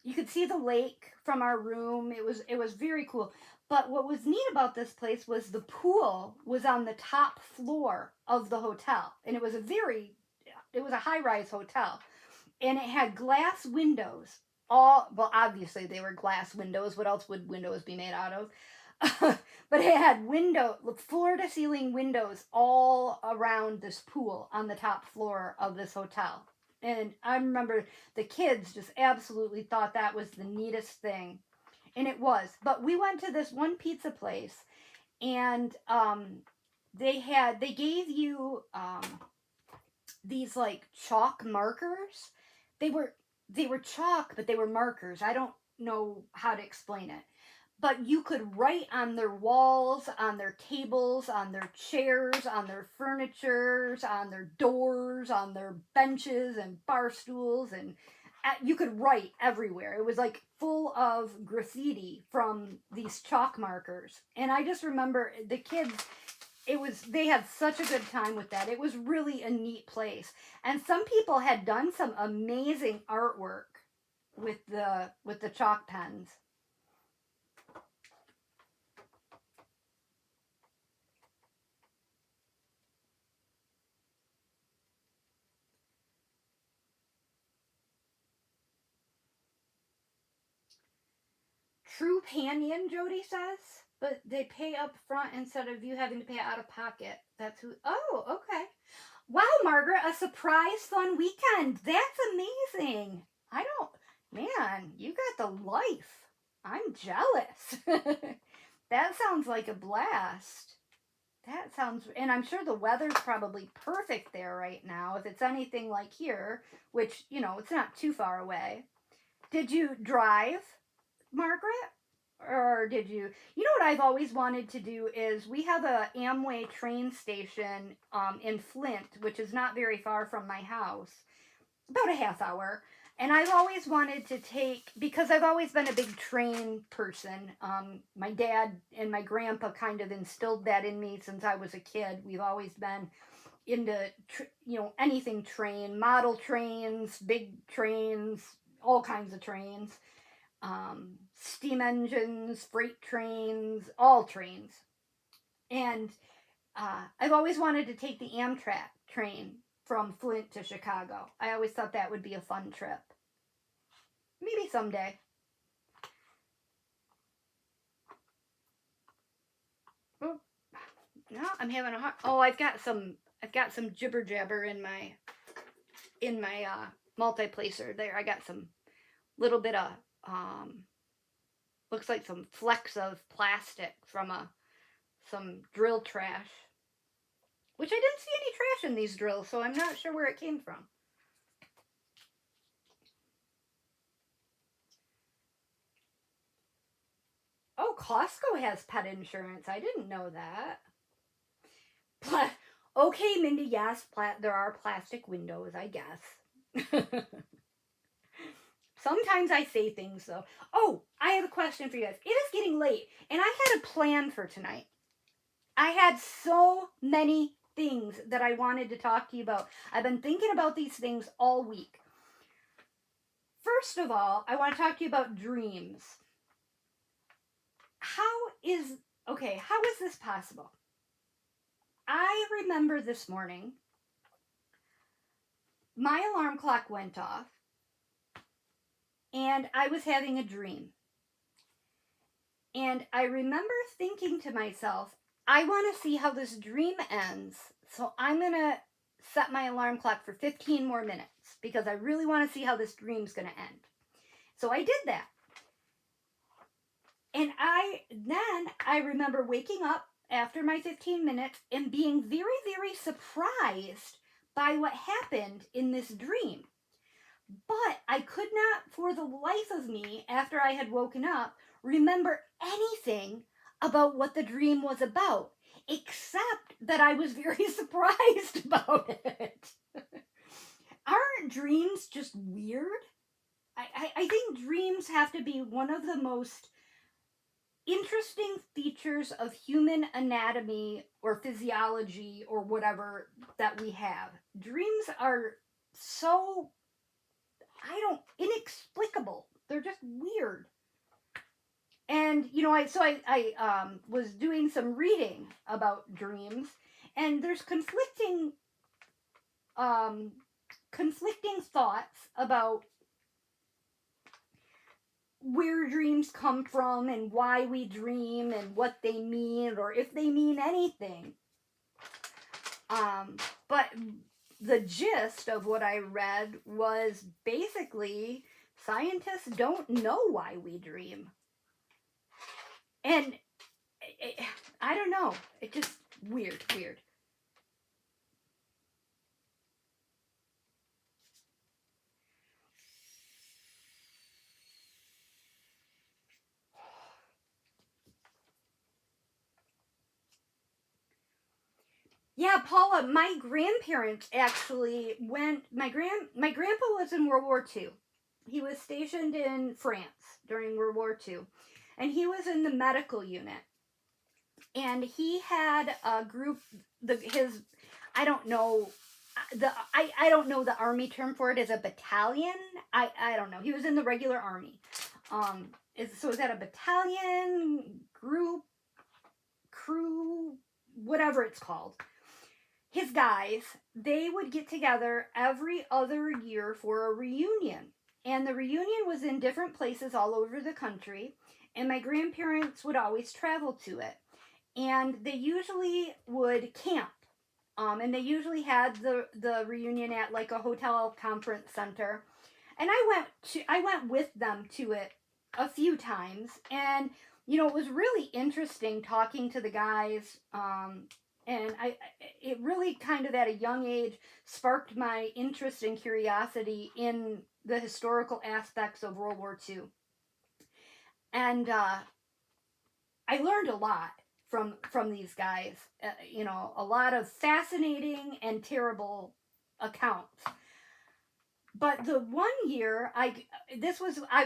you could see the lake from our room. It was very cool. But what was neat about this place was the pool was on the top floor of the hotel, and it was a high-rise hotel, and it had glass windows. Obviously they were glass windows. What else would windows be made out of? But it had floor to ceiling windows all around this pool on the top floor of this hotel. And I remember the kids just absolutely thought that was the neatest thing. And it was. But we went to this one pizza place, and they gave you these like chalk markers. They were chalk, but they were markers. I don't know how to explain it. But you could write on their walls, on their tables, on their chairs, on their furnitures, on their doors, on their benches and bar stools, and you could write everywhere. It was like full of graffiti from these chalk markers. And I just remember the kids, they had such a good time with that. It was really a neat place. And some people had done some amazing artwork with the chalk pens. True Panion, Jody says, but they pay up front instead of you having to pay out of pocket. That's who. Oh, okay. Wow, Margaret, a surprise fun weekend. That's amazing. I don't, man, you got the life. I'm jealous. That sounds like a blast. And I'm sure the weather's probably perfect there right now, if it's anything like here, which, it's not too far away. Did you drive, Margaret? Or did you know what I've always wanted to do is we have a Amway train station in Flint, which is not very far from my house, about a half hour. And I've always wanted to because I've always been a big train person. My dad and my grandpa kind of instilled that in me since I was a kid. We've always been into anything train, model trains, big trains, all kinds of trains, steam engines, freight trains, all trains. And I've always wanted to take the Amtrak train from Flint to Chicago. I always thought that would be a fun trip. Maybe someday. Oh, no, I'm having a hard. Oh, I've got some jibber jabber in my multiplacer there. I got some little bit of looks like some flecks of plastic from some drill trash, which I didn't see any trash in these drills, so I'm not sure where it came from. Oh, Costco has pet insurance. I didn't know that. Okay, Mindy, yes, there are plastic windows, I guess. Sometimes I say things, though. Oh, I have a question for you guys. It is getting late, and I had a plan for tonight. I had so many things that I wanted to talk to you about. I've been thinking about these things all week. First of all, I want to talk to you about dreams. How is this possible? I remember this morning, my alarm clock went off, and I was having a dream. And I remember thinking to myself, I want to see how this dream ends, so I'm going to set my alarm clock for 15 more minutes, because I really want to see how this dream's going to end. So I did that. And I remember waking up after my 15 minutes and being very, very surprised by what happened in this dream. But I could not, for the life of me, after I had woken up, remember anything about what the dream was about, except that I was very surprised about it. Aren't dreams just weird? I think dreams have to be one of the most interesting features of human anatomy or physiology or whatever that we have. Dreams are so inexplicable. They're just weird. And I was doing some reading about dreams, and there's conflicting thoughts about where dreams come from and why we dream and what they mean, or if they mean anything. But the gist of what I read was basically scientists don't know why we dream. And I don't know. It's just weird. Yeah, Paula, my grandparents actually went. My grandpa was in World War II. He was stationed in France during World War II, and he was in the medical unit. And he had a group. I don't know I don't know the army term for it. Is a battalion. I don't know. He was in the regular army. So is that a battalion, group, crew, whatever it's called? His guys, they would get together every other year for a reunion. And the reunion was in different places all over the country. And my grandparents would always travel to it. And they usually would camp. And they usually had the reunion at like a hotel conference center. And I went with them to it a few times. And, it was really interesting talking to the guys. And it really kind of at a young age sparked my interest and curiosity in the historical aspects of World War II. And I learned a lot from these guys. A lot of fascinating and terrible accounts. But the one year I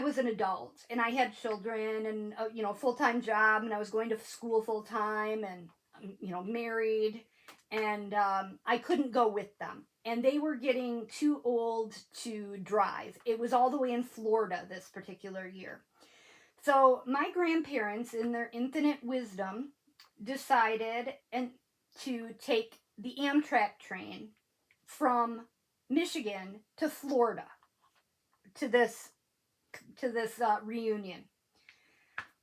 was an adult and I had children and full-time job, and I was going to school full-time and married, and I couldn't go with them. And they were getting too old to drive. It was all the way in Florida this particular year. So my grandparents, in their infinite wisdom, decided to take the Amtrak train from Michigan to Florida to this reunion,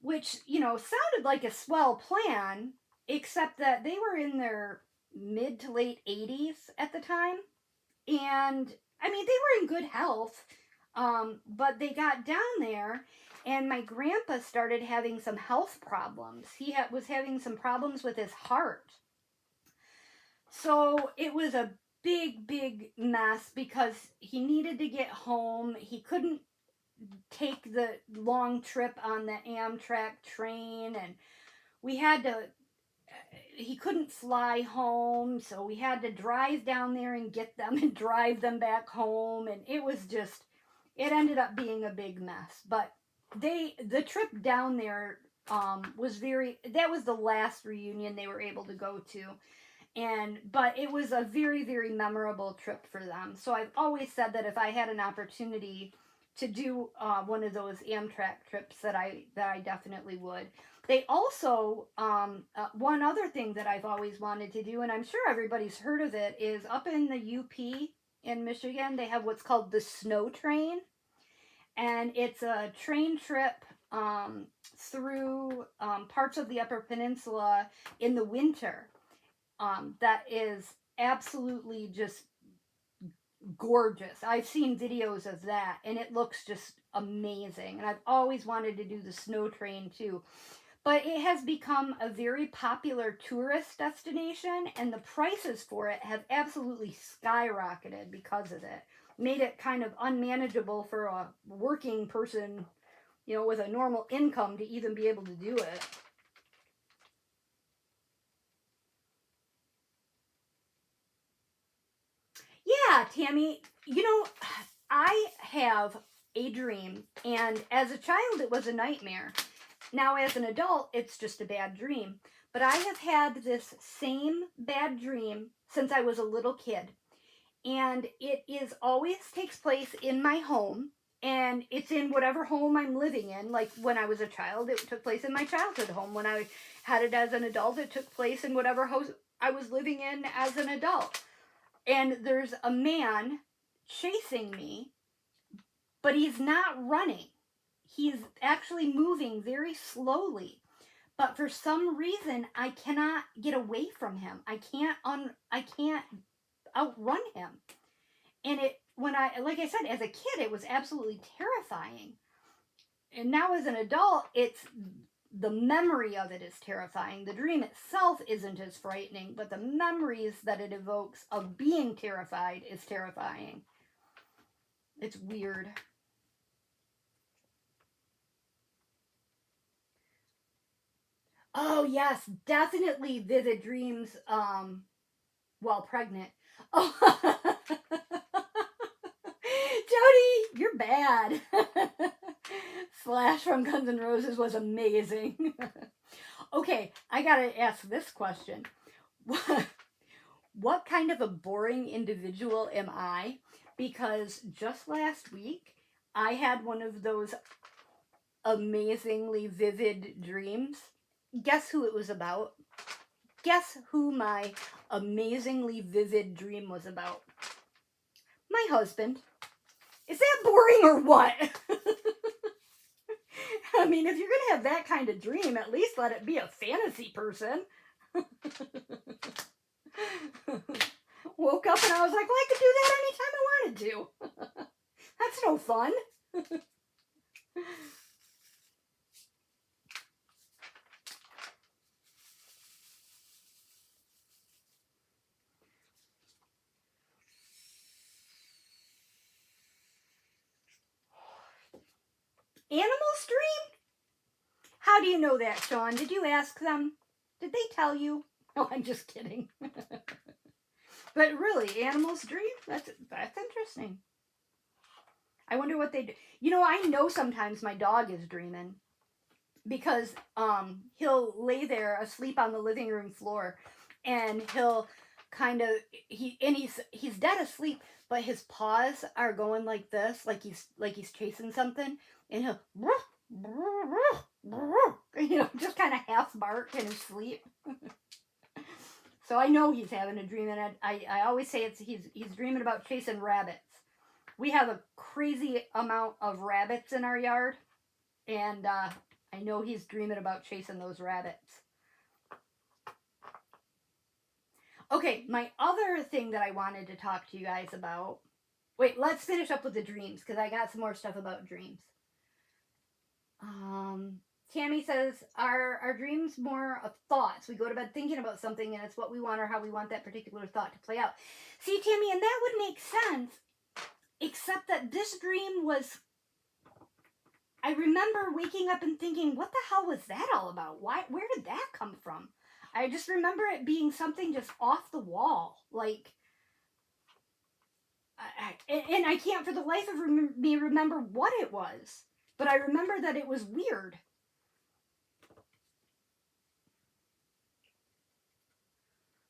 which sounded like a swell plan, except that they were in their mid to late 80s at the time, and I mean they were in good health, but they got down there. And my grandpa started having some health problems. He was having some problems with his heart. So it was a big, big mess because he needed to get home. He couldn't take the long trip on the Amtrak train, and he couldn't fly home, so we had to drive down there and get them and drive them back home. And it ended up being a big mess. But the trip down there that was the last reunion they were able to go to. But it was a very, very memorable trip for them. So I've always said that if I had an opportunity to do one of those Amtrak trips, that I definitely would. They also, one other thing that I've always wanted to do, and I'm sure everybody's heard of it, is up in the UP in Michigan, they have what's called the Snow Train. And it's a train trip through parts of the Upper Peninsula in the winter. That is absolutely just gorgeous. I've seen videos of that, and it looks just amazing. And I've always wanted to do the snow train too. But it has become a very popular tourist destination, and the prices for it have absolutely skyrocketed because of it. Made it kind of unmanageable for a working person, with a normal income to even be able to do it. Yeah, Tammy, I have a dream, and as a child, it was a nightmare. Now, as an adult, it's just a bad dream. But I have had this same bad dream since I was a little kid. And it always takes place in my home, and it's in whatever home I'm living in. Like when I was a child, it took place in my childhood home. When I had it as an adult, it took place in whatever house I was living in as an adult. And there's a man chasing me, but he's not running. He's actually moving very slowly. But for some reason, I cannot get away from him. I can't outrun him. And like I said, as a kid, it was absolutely terrifying. And now as an adult, the memory of it is terrifying. The dream itself isn't as frightening, but the memories that it evokes of being terrified is terrifying. It's weird. Oh yes, definitely vivid dreams while pregnant. Oh, Jody, you're bad. Slash from Guns N' Roses was amazing. Okay, I gotta ask this question. What kind of a boring individual am I? Because just last week, I had one of those amazingly vivid dreams. Guess who it was about? Guess who my amazingly vivid dream was about? My husband. Is that boring or what? I mean, if you're going to have that kind of dream, at least let it be a fantasy person. Woke up and I was like, well, I could do that anytime I wanted to. That's no fun. Animals dream? How do you know that, Sean? Did you ask them? Did they tell you? No, I'm just kidding. But really, animals dream? That's interesting. I wonder what they do. I know sometimes my dog is dreaming because he'll lay there asleep on the living room floor, and he'll kind of he's dead asleep, but his paws are going like this, like he's chasing something, and he'll just kind of half bark in his sleep. So I know he's having a dream, and I always say he's dreaming about chasing rabbits. We have a crazy amount of rabbits in our yard, and I know he's dreaming about chasing those rabbits. Okay, my other thing that I wanted to talk to you guys about. Wait, let's finish up with the dreams, because I got some more stuff about dreams. Tammy says, our dreams more of thoughts. We go to bed thinking about something, and it's what we want or how we want that particular thought to play out. See, Tammy, and that would make sense, except that this dream was... I remember waking up and thinking, what the hell was that all about? Where did that come from? I just remember it being something just off the wall. Like... and I can't for the life of me remember what it was. But I remember that it was weird.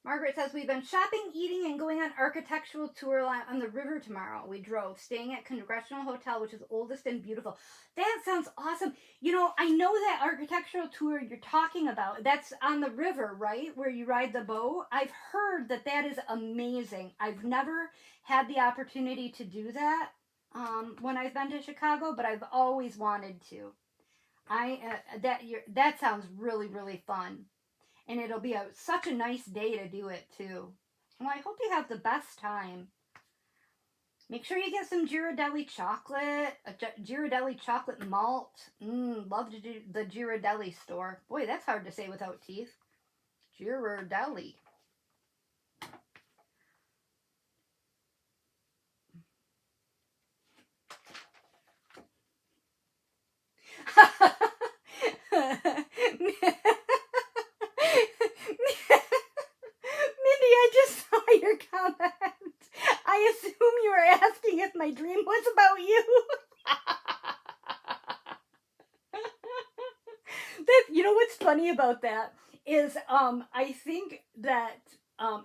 Margaret says, we've been shopping, eating, and going on architectural tour on the river tomorrow. We drove, staying at Congressional Hotel, which is oldest and beautiful. That sounds awesome. You know, I know that architectural tour you're talking about. That's on the river, right? Where you ride the boat. I've heard that that is amazing. I've never had the opportunity to do that when I've been to Chicago, but I've always wanted to. That sounds really, really fun. And it'll be such a nice day to do it, too. Well, I hope you have the best time. Make sure you get some Ghirardelli chocolate, Ghirardelli chocolate malt. Love to do the Ghirardelli store. Boy, that's hard to say without teeth. Ghirardelli. Mindy, I just saw your comment. I assume you were asking if my dream was about you. You know what's funny about that is I think that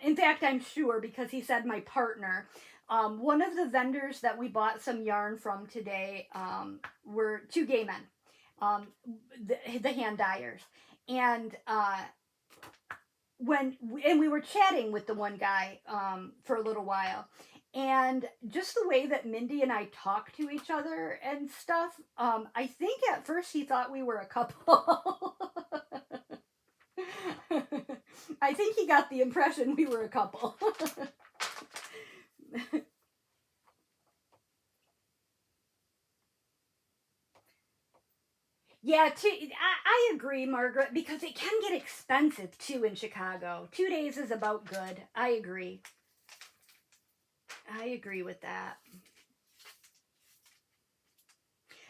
in fact I'm sure, because he said my partner, one of the vendors that we bought some yarn from today were two gay men, the hand dyers, and we were chatting with the one guy for a little while, and just the way that Mindy and I talk to each other and stuff, I think at first he thought we were a couple. I think he got the impression we were a couple. Yeah, I agree, Margaret, because it can get expensive, too, in Chicago. 2 days is about good. I agree. I agree with that.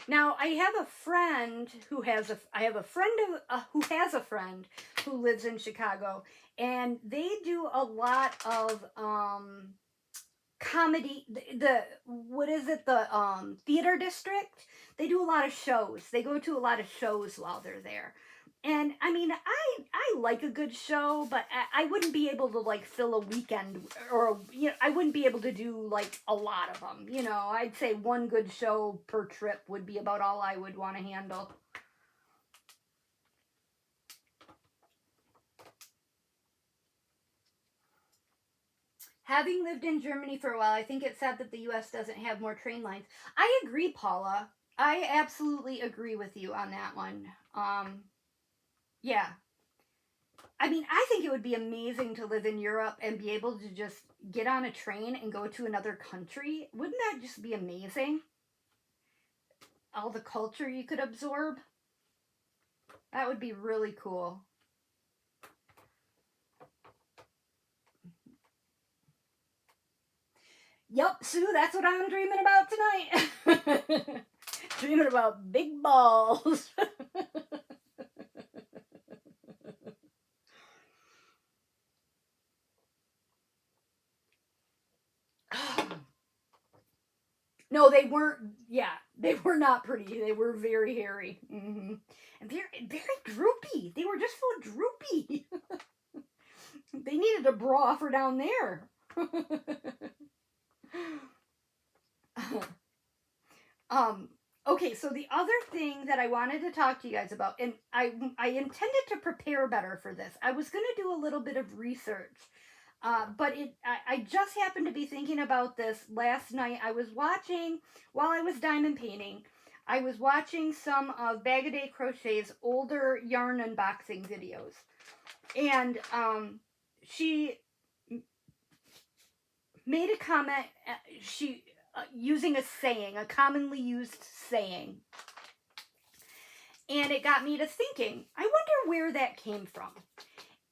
Now, I have a friend who has a friend who lives in Chicago, and they do a lot of comedy, the theater district. They do a lot of shows. They go to a lot of shows while they're there. And I mean, I like a good show, but I wouldn't be able to like fill a weekend, or I wouldn't be able to do like a lot of them. I'd say one good show per trip would be about all I would want to handle. Having lived in Germany for a while, I think it's sad that the U.S. doesn't have more train lines. I agree, Paula. I absolutely agree with you on that one. Yeah. I mean, I think it would be amazing to live in Europe and be able to just get on a train and go to another country. Wouldn't that just be amazing? All the culture you could absorb. That would be really cool. Yep, Sue, that's what I'm dreaming about tonight. Dreaming about big balls. No, they weren't. Yeah, they were not pretty. They were very hairy. Mm-hmm. And very, very droopy. They were just so droopy. They needed a bra for down there. Okay, so the other thing that I wanted to talk to you guys about, and I intended to prepare better for this. I was going to do a little bit of research, but I just happened to be thinking about this last night. I was watching, while I was diamond painting, I was watching some of Bag O' Day Crochet's older yarn unboxing videos. And she made a comment, using a saying, a commonly used saying. And it got me to thinking, I wonder where that came from.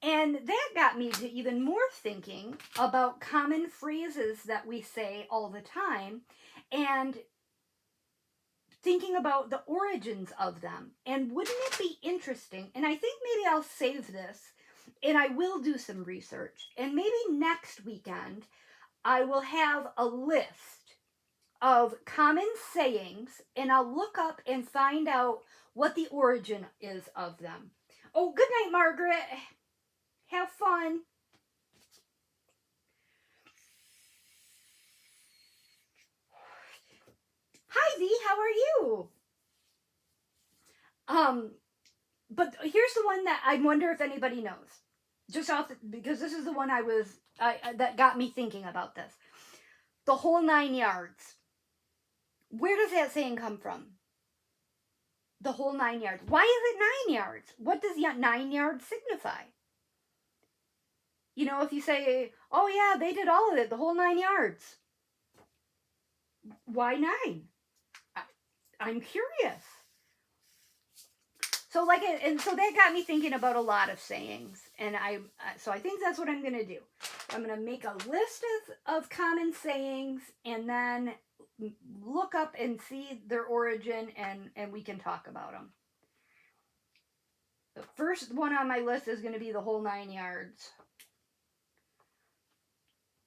And that got me to even more thinking about common phrases that we say all the time and thinking about the origins of them. And wouldn't it be interesting? And I think maybe I'll save this and I will do some research. And maybe next weekend I will have a list of common sayings and I'll look up and find out what the origin is of them. Oh, good night, Margaret. Have fun. Hi, V. How are you? But here's the one that I wonder if anybody knows. Just off, because this is the one that got me thinking about this. The whole 9 yards. Where does that saying come from? The whole 9 yards. Why is it 9 yards? What does 9 yards signify? You know, if you say, oh yeah, they did all of it, the whole 9 yards. Why 9? I'm curious. So so that got me thinking about a lot of sayings, and so I think that's what I'm gonna do. I'm gonna make a list of common sayings, and then look up and see their origin, and we can talk about them. The first one on my list is gonna be the whole 9 yards.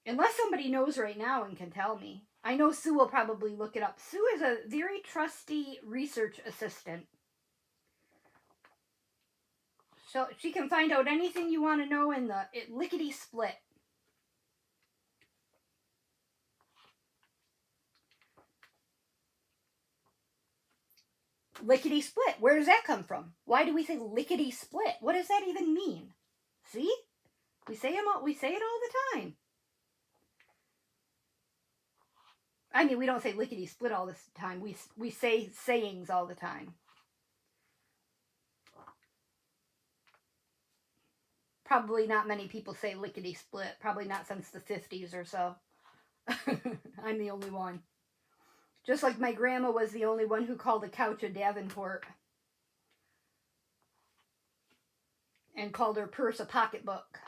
Unless somebody knows right now and can tell me. I know Sue will probably look it up. Sue is a very trusty research assistant. So she can find out anything you want to know in the lickety split. Lickety split. Where does that come from? Why do we say lickety split? What does that even mean? See? We say it all the time. I mean, we don't say lickety split all the time. We say sayings all the time. Probably not many people say lickety split. Probably not since the 50s or so. I'm the only one. Just like my grandma was the only one who called a couch a Davenport. And called her purse a pocketbook.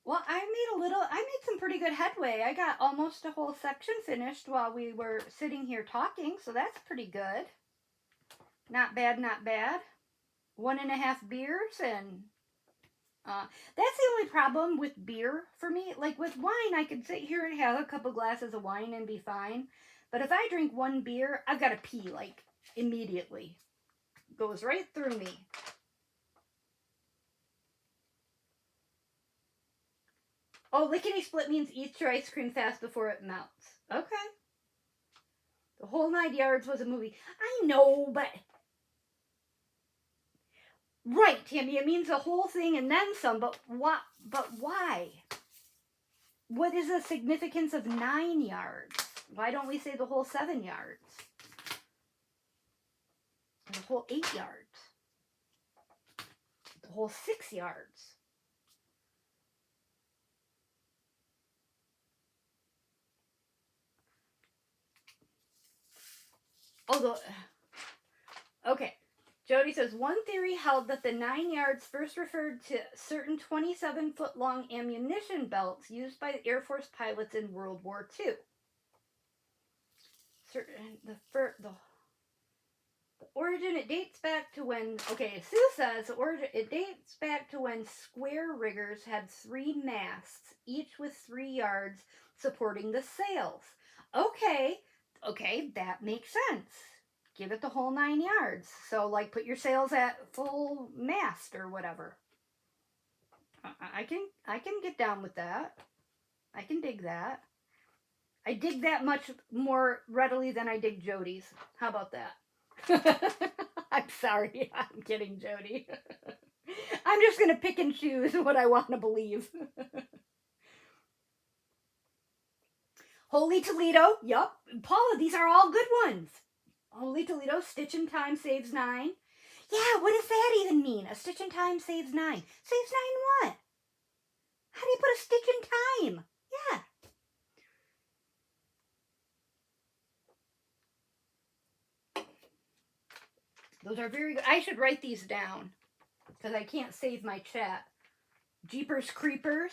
Well, I made some pretty good headway. I got almost a whole section finished while we were sitting here talking, so that's pretty good. Not bad, not bad. 1.5 beers, and that's the only problem with beer for me. Like with wine, I could sit here and have a couple glasses of wine and be fine. But if I drink one beer, I've got to pee, like, immediately. Goes right through me. Oh, lickety split means eat your ice cream fast before it melts. Okay. The whole 9 yards was a movie. I know, but... Right, Tammy, it means the whole thing and then some, but what? But why? What is the significance of 9 yards? Why don't we say the whole 7 yards? Or the whole 8 yards? The whole 6 yards? Although, okay. Jody says, one theory held that the 9 yards first referred to certain 27-foot-long ammunition belts used by the Air Force pilots in World War II. The origin, it dates back to when, okay, Sue says, it dates back to when square riggers had 3 masts, each with 3 yards supporting the sails. Okay, Okay, that makes sense. Give it the whole 9 yards. So, like, put your sails at full mast or whatever. I can get down with that. I can dig that. I dig that much more readily than I dig Jody's. How about that? I'm sorry. I'm kidding, Jody. I'm just gonna pick and choose what I want to believe. Holy Toledo. Yup. Paula, these are all good ones. Holy Toledo, stitch in time saves 9. Yeah, what does that even mean? A stitch in time saves 9. Saves 9 what? How do you put a stitch in time? Yeah. Those are very good. I should write these down because I can't save my chat. Jeepers Creepers.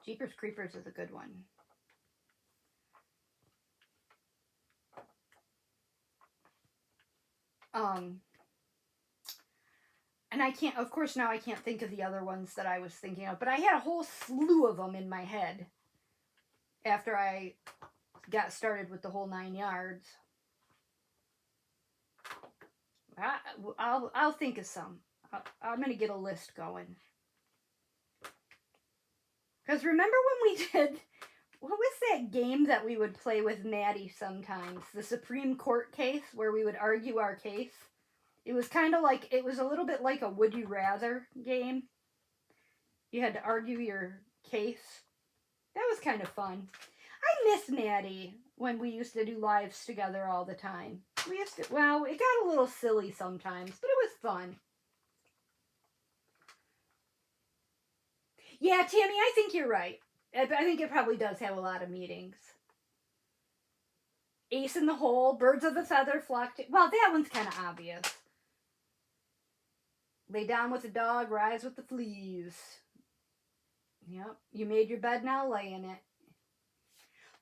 Jeepers Creepers is a good one. And I can't, of course, now I can't think of the other ones that I was thinking of, but I had a whole slew of them in my head after I got started with the whole 9 yards. I'll think of some. I'm gonna get a list going. Because remember when we did, what was that game that we would play with Maddie sometimes? The Supreme Court case where we would argue our case. It was kind of like, it was a little bit like a Would You Rather game. You had to argue your case. That was kind of fun. I miss Maddie when we used to do lives together all the time. We used to, well, it got a little silly sometimes, but it was fun. Yeah, Tammy, I think you're right. I think it probably does have a lot of meetings. Ace in the hole, birds of the feather flock to... Well, that one's kind of obvious. Lay down with the dog, rise with the fleas. Yep, you made your bed, now lay in it.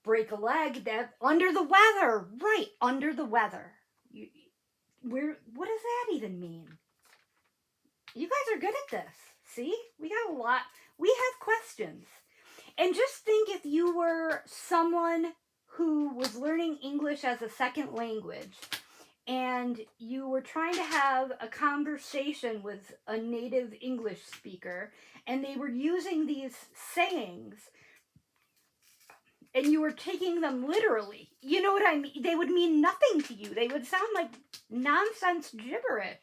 Break a leg, that under the weather. Right, under the weather. What does that even mean? You guys are good at this. See? We got a lot. We have questions. And just think if you were someone who was learning English as a second language and you were trying to have a conversation with a native English speaker and they were using these sayings and you were taking them literally. You know what I mean? They would mean nothing to you. They would sound like nonsense gibberish.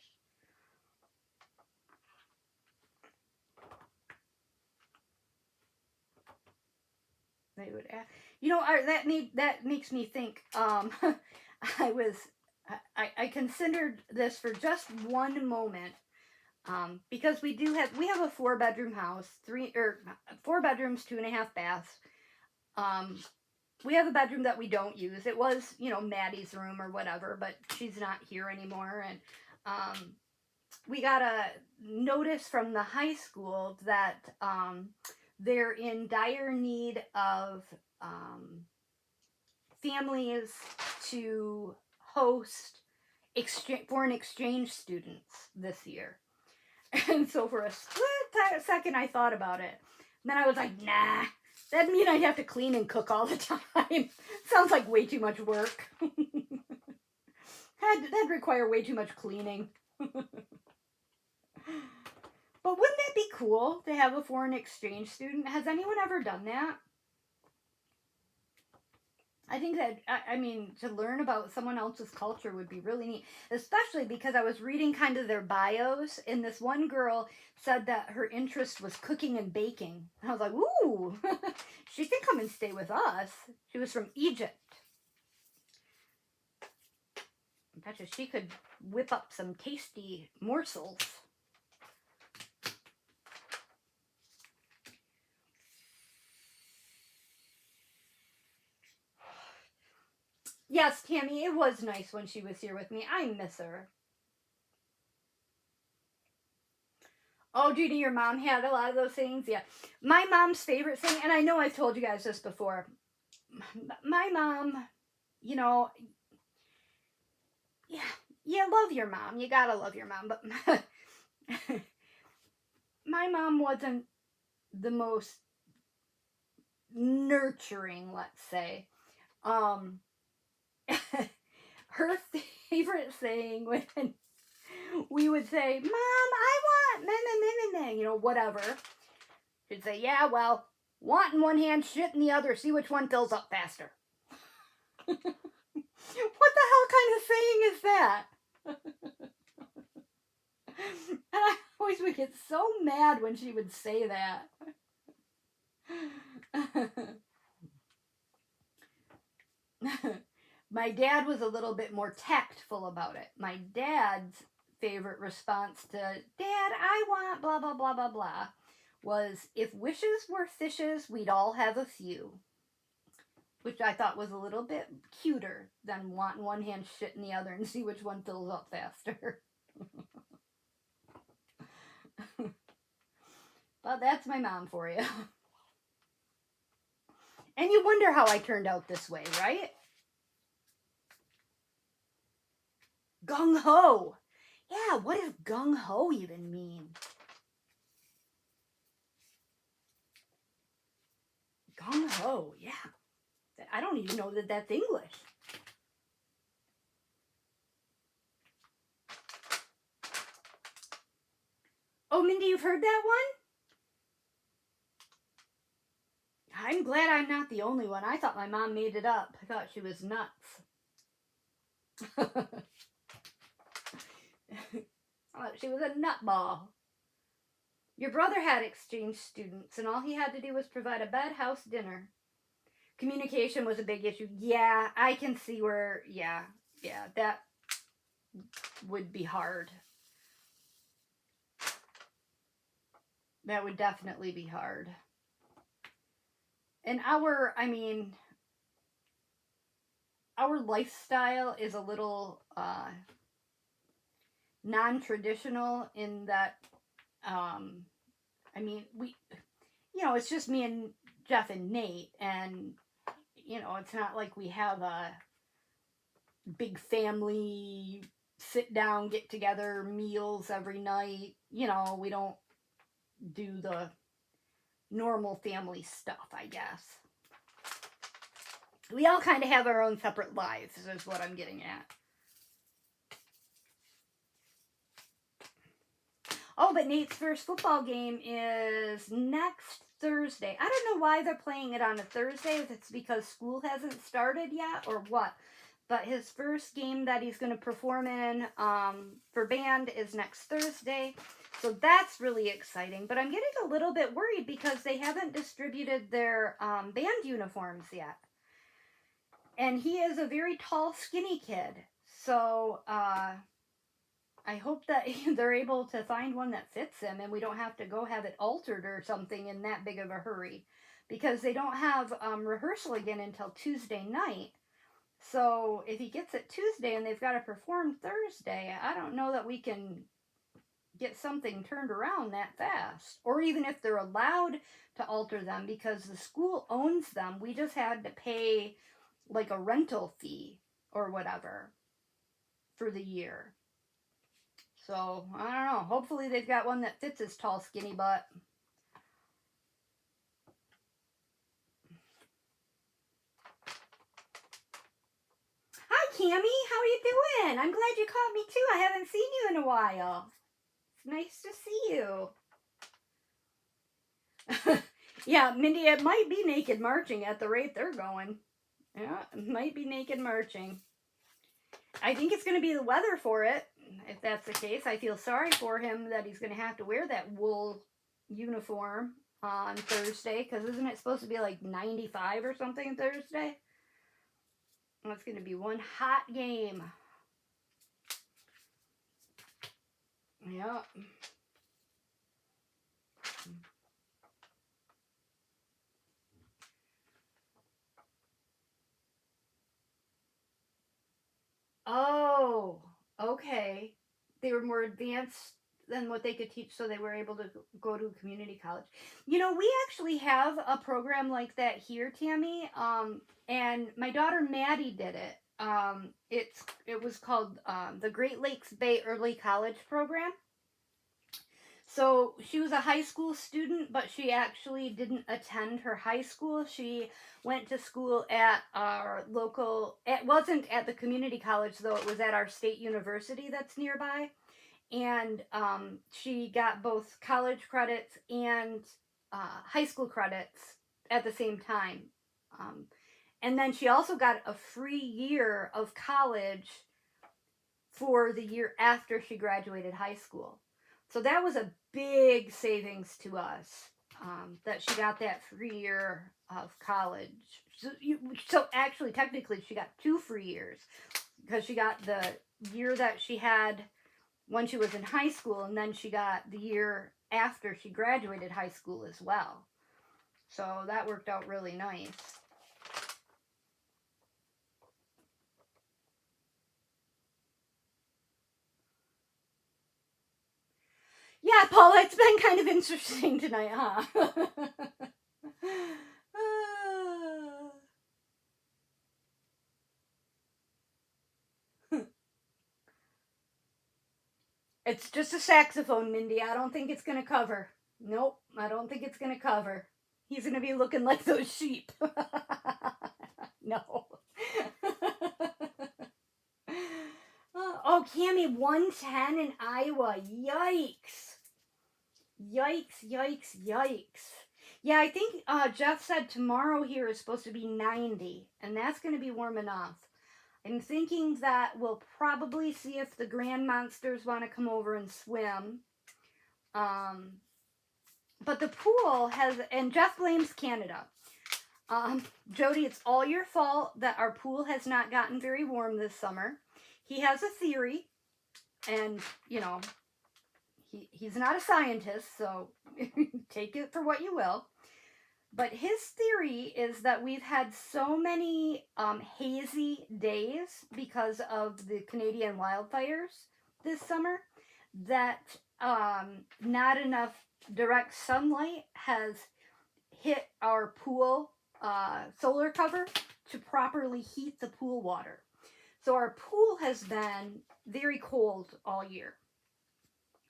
They would, you know, that makes me think. I considered this for just one moment, because we have a 4-bedroom house, 4 bedrooms, 2.5 baths. We have a bedroom that we don't use. It was, Maddie's room or whatever, but she's not here anymore, and we got a notice from the high school that they're in dire need of families to host foreign exchange students this year. And so for a split second, I thought about it. And then I was like, nah, that'd mean I'd have to clean and cook all the time. Sounds like way too much work. That'd require way too much cleaning. But wouldn't that be cool to have a foreign exchange student? Has anyone ever done that? I think that, to learn about someone else's culture would be really neat, especially because I was reading kind of their bios, and this one girl said that her interest was cooking and baking. And I was like, ooh, she can come and stay with us. She was from Egypt. I bet you she could whip up some tasty morsels. Yes, Tammy, it was nice when she was here with me. I miss her. Oh, Judy, your mom had a lot of those things? Yeah. My mom's favorite thing, and I know I've told you guys this before, my mom, yeah, love your mom. You gotta love your mom. But my mom wasn't the most nurturing, let's say. Um, her favorite saying when we would say, "Mom, I want meh, meh, meh, meh, meh," whatever. She'd say, "Yeah, well, want in one hand, shit in the other, see which one fills up faster." What the hell kind of saying is that? And I always would get so mad when she would say that. My dad was a little bit more tactful about it. My dad's favorite response to, "Dad, I want blah, blah, blah, blah, blah," was, "If wishes were fishes, we'd all have a few." Which I thought was a little bit cuter than want in one hand, shit in the other, and see which one fills up faster. Well, that's my mom for you. And you wonder how I turned out this way, right? Gung-ho. Yeah, what does gung-ho even mean? Gung-ho, yeah. I don't even know that that's English. Oh, Mindy, you've heard that one? I'm glad I'm not the only one. I thought my mom made it up. I thought she was nuts. She was a nutball. Your brother had exchange students, and all he had to do was provide a bed, house, dinner. Communication was a big issue. Yeah, I can see where, yeah, that would be hard. That would definitely be hard. And our lifestyle is a little non-traditional in that, it's just me and Jeff and Nate, and, it's not like we have a big family sit down, get together meals every night. We don't do the normal family stuff, I guess. We all kind of have our own separate lives, is what I'm getting at. Oh, but Nate's first football game is next Thursday. I don't know why they're playing it on a Thursday, if it's because school hasn't started yet or what. But his first game that he's going to perform in for band is next Thursday. So that's really exciting. But I'm getting a little bit worried because they haven't distributed their band uniforms yet. And he is a very tall, skinny kid. So I hope that they're able to find one that fits him and we don't have to go have it altered or something in that big of a hurry. Because they don't have rehearsal again until Tuesday night. So if he gets it Tuesday and they've got to perform Thursday, I don't know that we can get something turned around that fast. Or even if they're allowed to alter them, because the school owns them. We just had to pay like a rental fee or whatever for the year. So, I don't know. Hopefully they've got one that fits his tall, skinny butt. Hi, Cammie. How are you doing? I'm glad you caught me too. I haven't seen you in a while. It's nice to see you. Yeah, Mindy, it might be naked marching at the rate they're going. Yeah, it might be naked marching. I think it's going to be the weather for it. If that's the case, I feel sorry for him that he's going to have to wear that wool uniform on Thursday, because isn't it supposed to be like 95 or something Thursday? Well, it's going to be one hot game. Yeah. Oh, okay. They were more advanced than what they could teach, so they were able to go to a community college. We actually have a program like that here, Tammy. And my daughter Maddie did it. It was called the Great Lakes Bay Early College Program. So she was a high school student, but she actually didn't attend her high school. She went to school at our local, it wasn't at the community college though, it was at our state university that's nearby. And she got both college credits and high school credits at the same time. Um, and then she also got a free year of college for the year after she graduated high school. So that was a big savings to us, that she got that free year of college. So actually, technically, she got 2 free years because she got the year that she had when she was in high school, and then she got the year after she graduated high school as well. So that worked out really nice. Yeah, Paula, it's been kind of interesting tonight, huh? It's just a saxophone, Mindy. I don't think it's going to cover. Nope, I don't think it's going to cover. He's going to be looking like those sheep. No. Oh, Cammy, 110 in Iowa. Yikes. Yikes, yikes, yikes. Yeah, I think Jeff said tomorrow here is supposed to be 90, and that's going to be warm enough. I'm thinking that we'll probably see if the Grand Monsters want to come over and swim. But the pool has, and Jeff blames Canada. Jody, it's all your fault that our pool has not gotten very warm this summer. He has a theory, and, you know, he's not a scientist, so take it for what you will. But his theory is that we've had so many hazy days because of the Canadian wildfires this summer that not enough direct sunlight has hit our pool solar cover to properly heat the pool water. So our pool has been very cold all year.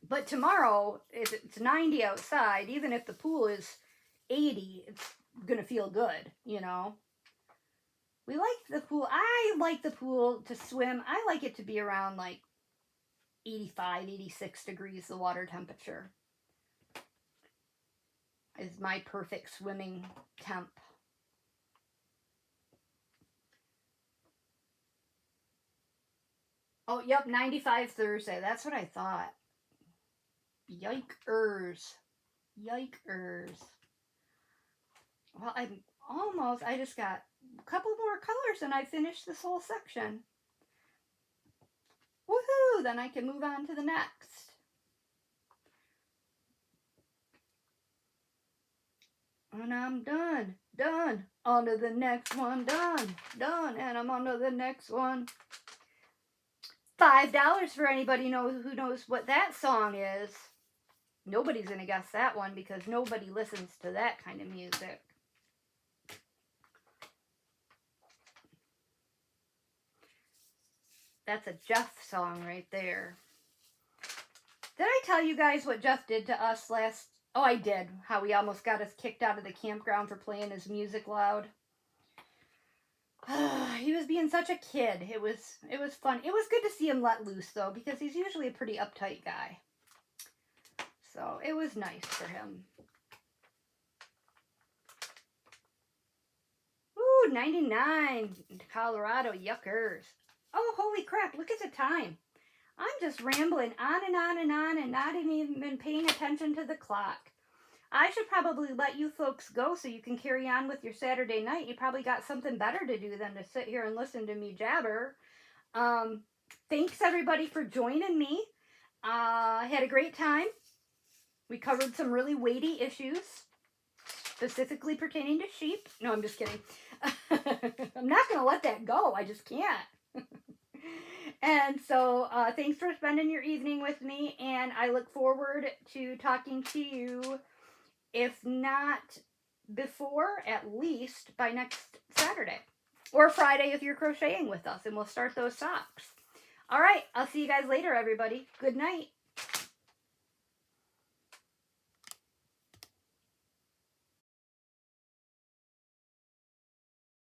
But tomorrow, if it's 90 outside, even if the pool is 80, it's gonna feel good, you know. We like the pool. I like the pool to swim. I like it to be around like 85, 86 degrees, the water temperature is my perfect swimming temp. Oh, yep, 95 Thursday. That's what I thought. Yikers. Yikers. Well, I just got a couple more colors and I finished this whole section. Woohoo! Then I can move on to the next. And I'm done. Done. On to the next one. Done. Done. And I'm on to the next one. $5 for anybody who knows what that song is. Nobody's going to guess that one because nobody listens to that kind of music. That's a Jeff song right there. Did I tell you guys what Jeff did to us last? Oh, I did. How he almost got us kicked out of the campground for playing his music loud. He was being such a kid. It was fun. It was good to see him let loose though, because he's usually a pretty uptight guy. So it was nice for him. Ooh, 99 Colorado, yuckers. Oh, holy crap, look at the time. I'm just rambling on and on and on and not even paying attention to the clock. I should probably let you folks go so you can carry on with your Saturday night. You probably got something better to do than to sit here and listen to me jabber. Thanks everybody for joining me. I had a great time. We covered some really weighty issues, specifically pertaining to sheep. No, I'm just kidding. I'm not going to let that go. I just can't. And so thanks for spending your evening with me, and I look forward to talking to you, if not before, at least by next Saturday. Or Friday if you're crocheting with us, and we'll start those socks. All right, I'll see you guys later, everybody. Good night.